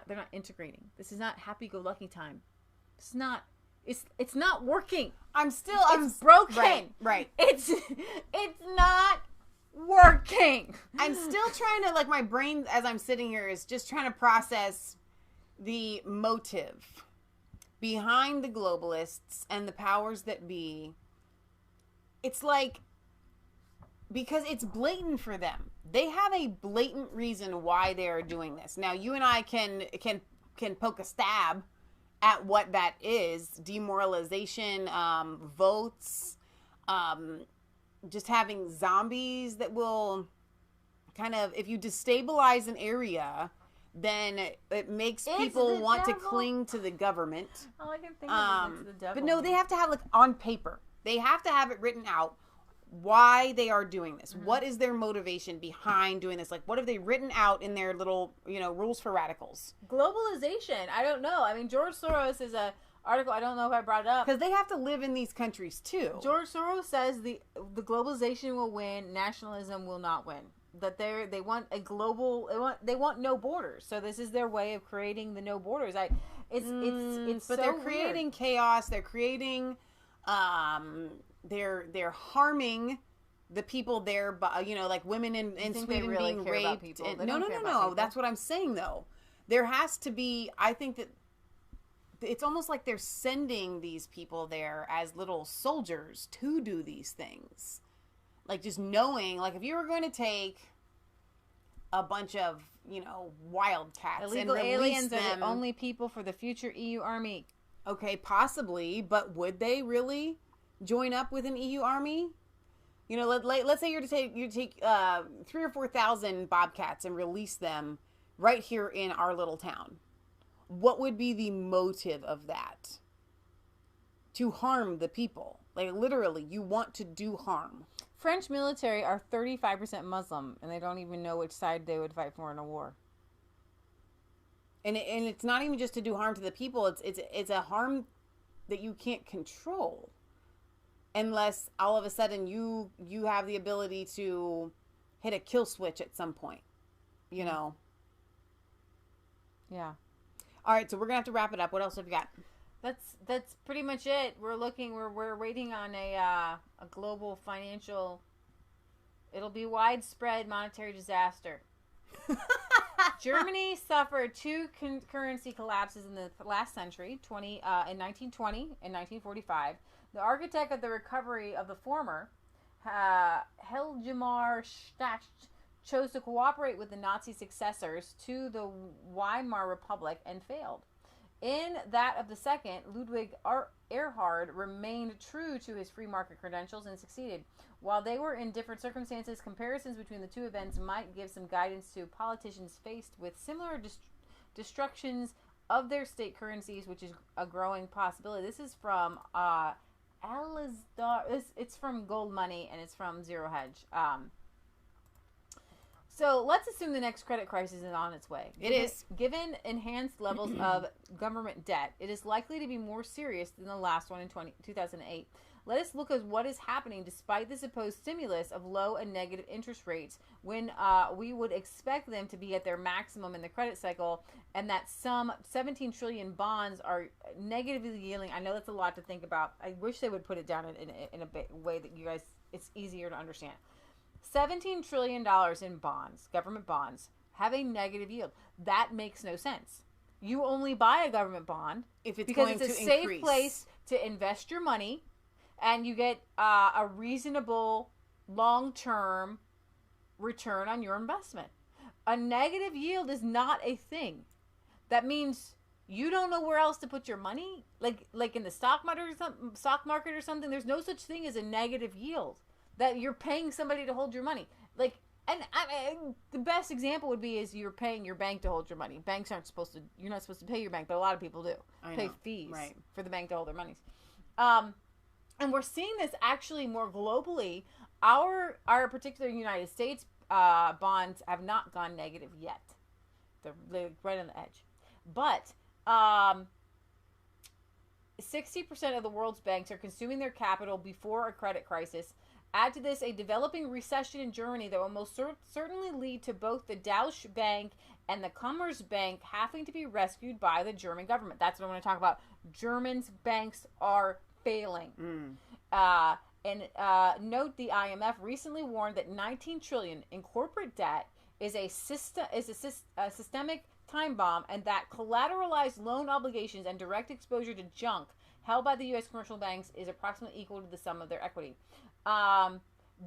They're not integrating. This is not happy-go-lucky time. It's not working. I'm broken. Right. It's not working. I'm still trying to, my brain as I'm sitting here is just trying to process the motive behind the globalists and the powers that be. It's because it's blatant for them. They have a blatant reason why they are doing this. Now, you and I can poke a stab at what that is. Demoralization, votes, just having zombies that will kind of, if you destabilize an area, then it makes people want to cling to the government. All I can think of is the devil. But no, they have to have on paper. They have to have it written out why they are doing this. Mm-hmm. What is their motivation behind doing this? What have they written out in their little, rules for radicals? Globalization. I don't know. George Soros is a article. I don't know if I brought it up. Because they have to live in these countries too. George Soros says the globalization will win. Nationalism will not win. That they want a global. They want no borders. So this is their way of creating the no borders. It's but so they're creating weird. Chaos. They're creating. They're harming the people there, by, women in Sweden really being care raped. about people? No. That's what I'm saying though. There has to be. I think that it's almost like they're sending these people there as little soldiers to do these things. Like, just knowing, like, if you were going to take a bunch of, wildcats illegal and aliens them, are the only people for the future EU army. Okay, possibly, but would they really join up with an EU army? Let's say you take 3,000 or 4,000 bobcats and release them right here in our little town. What would be the motive of that? To harm the people. Like, literally, you want to do harm. French military are 35% Muslim, and they don't even know which side they would fight for in a war. And it's not even just to do harm to the people. It's a harm that you can't control, unless all of a sudden you have the ability to hit a kill switch at some point. Yeah. All right, so we're gonna have to wrap it up. What else have you got? That's pretty much it. We're waiting on a global financial. It'll be widespread monetary disaster. Germany suffered two currency collapses in the last century, in 1920 and 1945. The architect of the recovery of the former, Hildemar Schacht, chose to cooperate with the Nazi successors to the Weimar Republic and failed. In that of the second, Ludwig Erhard remained true to his free market credentials and succeeded. While they were in different circumstances, comparisons between the two events might give some guidance to politicians faced with similar destructions of their state currencies, which is a growing possibility. This is from Alizar. It's from Gold Money, and it's from Zero Hedge. So let's assume the next credit crisis is on its way. It is. Given enhanced levels of government debt, it is likely to be more serious than the last one in 2008. Let us look at what is happening despite the supposed stimulus of low and negative interest rates when we would expect them to be at their maximum in the credit cycle, and that some 17 trillion bonds are negatively yielding. I know that's a lot to think about. I wish they would put it down in a way that you guys, it's easier to understand. $17 trillion in bonds, government bonds, have a negative yield. That makes no sense. You only buy a government bond if it's because going it's a to safe increase. place to invest your money, and you get a reasonable long-term return on your investment. A negative yield is not a thing. That means you don't know where else to put your money, like in the stock market or something. There's no such thing as a negative yield. That you're paying somebody to hold your money. The best example would be is you're paying your bank to hold your money. Banks aren't supposed to, you're not supposed to pay your bank, but a lot of people do. Pay fees for the bank to hold their monies. And we're seeing this actually more globally. Our particular United States bonds have not gone negative yet. They're right on the edge. But 60% of the world's banks are consuming their capital before a credit crisis. Add to this a developing recession in Germany that will most certainly lead to both the Deutsche Bank and the Commerzbank having to be rescued by the German government. That's what I want to talk about. Germans' banks are failing. Note the IMF recently warned that 19 trillion in corporate debt is a systemic time bomb, and that collateralized loan obligations and direct exposure to junk held by the U.S. commercial banks is approximately equal to the sum of their equity.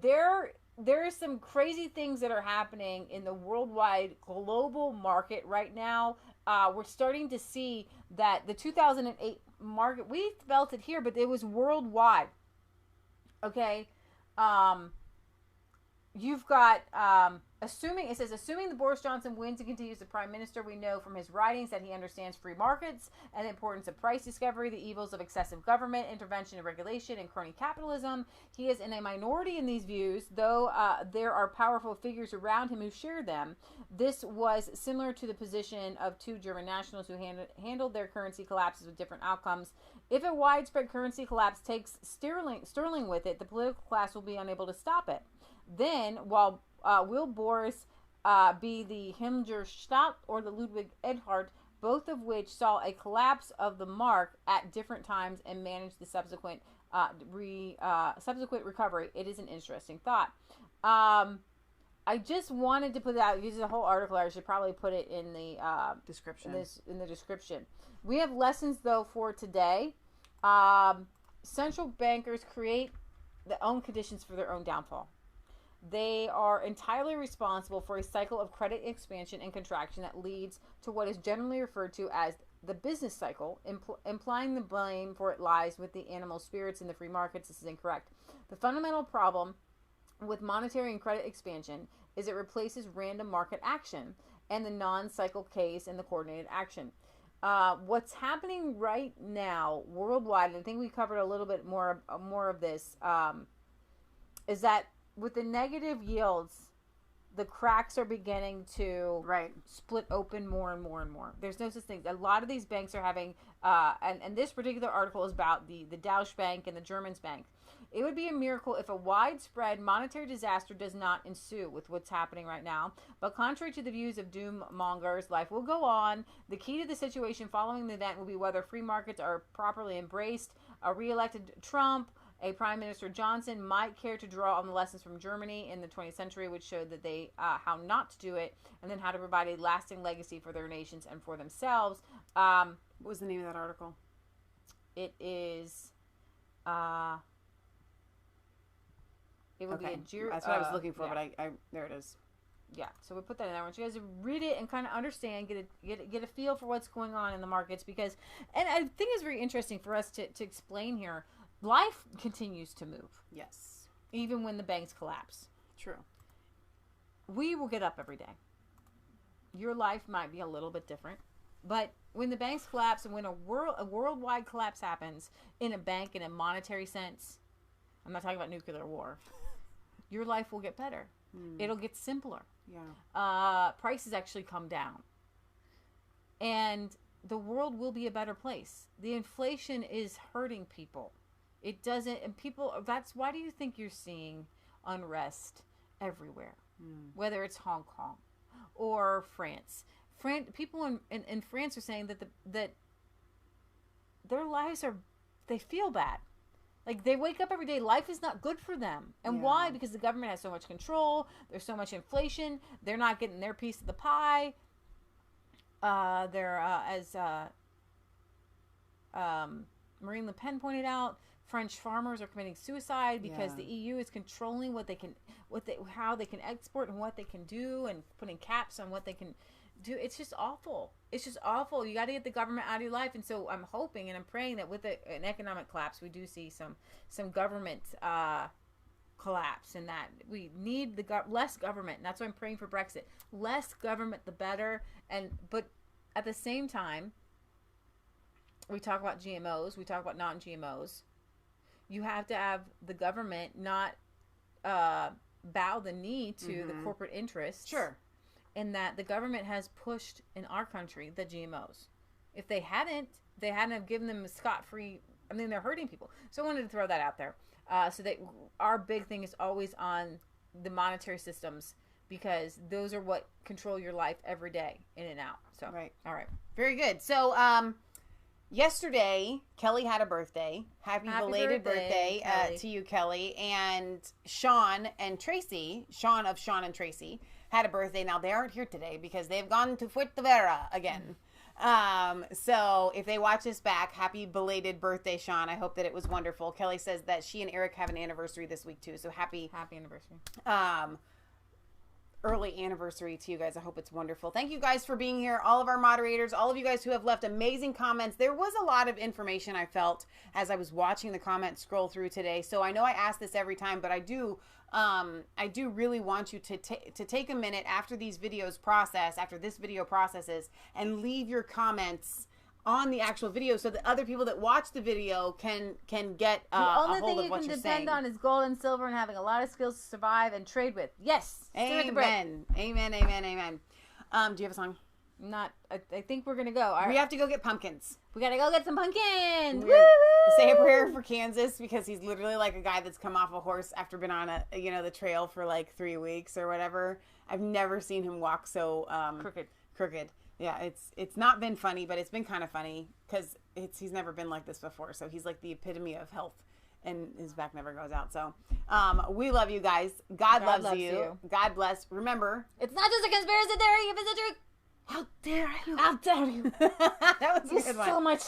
There are some crazy things that are happening in the worldwide global market right now. We're starting to see that the 2008 market, we felt it here, but it was worldwide. Okay. You've got, assuming the Boris Johnson wins and continues the prime minister, we know from his writings that he understands free markets and the importance of price discovery, the evils of excessive government intervention and regulation, and crony capitalism. He is in a minority in these views, though there are powerful figures around him who share them. This was similar to the position of two German nationals who handled their currency collapses with different outcomes. If a widespread currency collapse takes sterling with it, the political class will be unable to stop it. Then, will Boris be the Himmler Stadt or the Ludwig Erhard, both of which saw a collapse of the mark at different times and managed the subsequent recovery? It is an interesting thought. I just wanted to put it out. This is a whole article. I should probably put it in the description. In the description. We have lessons though for today. Central bankers create their own conditions for their own downfall. They are entirely responsible for a cycle of credit expansion and contraction that leads to what is generally referred to as the business cycle, implying the blame for it lies with the animal spirits in the free markets. This is incorrect. The fundamental problem with monetary and credit expansion is it replaces random market action and the non-cycle case in the coordinated action. What's happening right now worldwide, and I think we covered a little bit more of this, is that with the negative yields, the cracks are beginning to split open more and more and more. There's no such thing. A lot of these banks are having, and this particular article is about the Deutsche Bank and the Germans Bank. It would be a miracle if a widespread monetary disaster does not ensue with what's happening right now. But contrary to the views of doom mongers, life will go on. The key to the situation following the event will be whether free markets are properly embraced. A re-elected Trump, a Prime Minister Johnson might care to draw on the lessons from Germany in the 20th century, which showed that they how not to do it, and then how to provide a lasting legacy for their nations and for themselves. What was the name of that article? It is... It would be a that's what I was looking for, but I there it is. Yeah, so we put that in there. I want you guys to read it and kind of understand, get a feel for what's going on in the markets, because, and I think it's very interesting for us to explain here. Life continues to move. Yes. Even when the banks collapse. True. We will get up every day. Your life might be a little bit different, but when the banks collapse and when a worldwide collapse happens in a bank in a monetary sense, I'm not talking about nuclear war. Your life will get better. It'll get simpler. Yeah. Prices actually come down. And the world will be a better place. The inflation is hurting people. It doesn't, and people, why do you think you're seeing unrest everywhere? Whether it's Hong Kong or France. People in France are saying that their lives they feel bad. Like, they wake up every day, life is not good for them. And why? Because the government has so much control, there's so much inflation, they're not getting their piece of the pie. As Marine Le Pen pointed out, French farmers are committing suicide because the EU is controlling how they can export and what they can do, and putting caps on what they can do. It's just awful. It's just awful. You got to get the government out of your life. And so I'm hoping and I'm praying that with an economic collapse, we do see some government collapse, and that we need less government. And that's why I'm praying for Brexit. Less government, the better. But at the same time, we talk about GMOs. We talk about non-GMOs. You have to have the government not bow the knee to the corporate interests. Sure. And that the government has pushed in our country the GMOs. If they hadn't have given them scot-free. I mean, they're hurting people. So I wanted to throw that out there. So that our big thing is always on the monetary systems, because those are what control your life every day, in and out. So right. All right. Very good. So yesterday, Kelly had a birthday. Happy belated birthday to you, Kelly. And Sean and Tracy, Sean of Sean and Tracy, had a birthday. Now, they aren't here today because they've gone to Fuerteventura again. So if they watch this back, happy belated birthday, Sean. I hope that it was wonderful. Kelly says that she and Eric have an anniversary this week too. So happy anniversary. Early anniversary to you guys. I hope it's wonderful. Thank you guys for being here. All of our moderators, all of you guys who have left amazing comments. There was a lot of information I felt as I was watching the comments scroll through today. So I know I ask this every time, but I do really want you to take a minute after these videos process, after this video processes, and leave your comments on the actual video so that other people that watch the video can get a hold of what you're saying. The only thing you can depend on is gold and silver and having a lot of skills to survive and trade with. Yes. Amen. Amen. Amen. Amen. Do you have a song? I think we're gonna go. We have to go get pumpkins. We gotta go get some pumpkins. Say a prayer for Kansas, because he's literally like a guy that's come off a horse after been on the trail for like 3 weeks or whatever. I've never seen him walk so crooked. Yeah, it's not been funny, but it's been kind of funny because he's never been like this before. So he's like the epitome of health and his back never goes out. So we love you guys. God loves you. God bless. Remember, it's not just a conspiracy theory. If it's a truth. How dare you? How dare you? That was a good one. So much.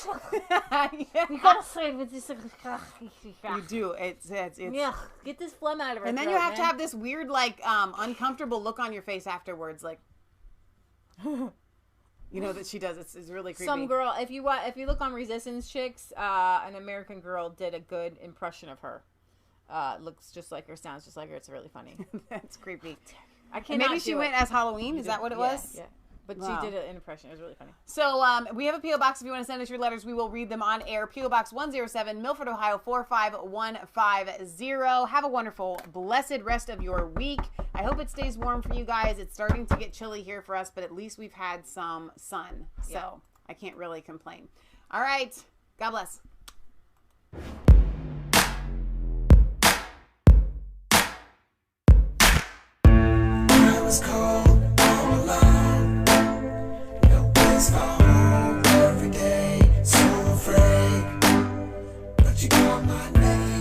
You gotta say with this. You do. It's yeah. Get this phlegm out of her. And then you have to have this weird, like, uncomfortable look on your face afterwards, like, you know that she does. It's really creepy. Some girl, if you look on Resistance Chicks, an American girl did a good impression of her. Looks just like her, sounds just like her. It's really funny. That's creepy. I can't. Maybe she went as Halloween. Is that what it was? Yeah. But she did an impression. It was really funny. So we have a P.O. Box. If you want to send us your letters, we will read them on air. P.O. Box 107, Milford, Ohio 45150. Have a wonderful, blessed rest of your week. I hope it stays warm for you guys. It's starting to get chilly here for us, but at least we've had some sun. So I can't really complain. All right. God bless. I was cold. Every day, so afraid, but you call my name.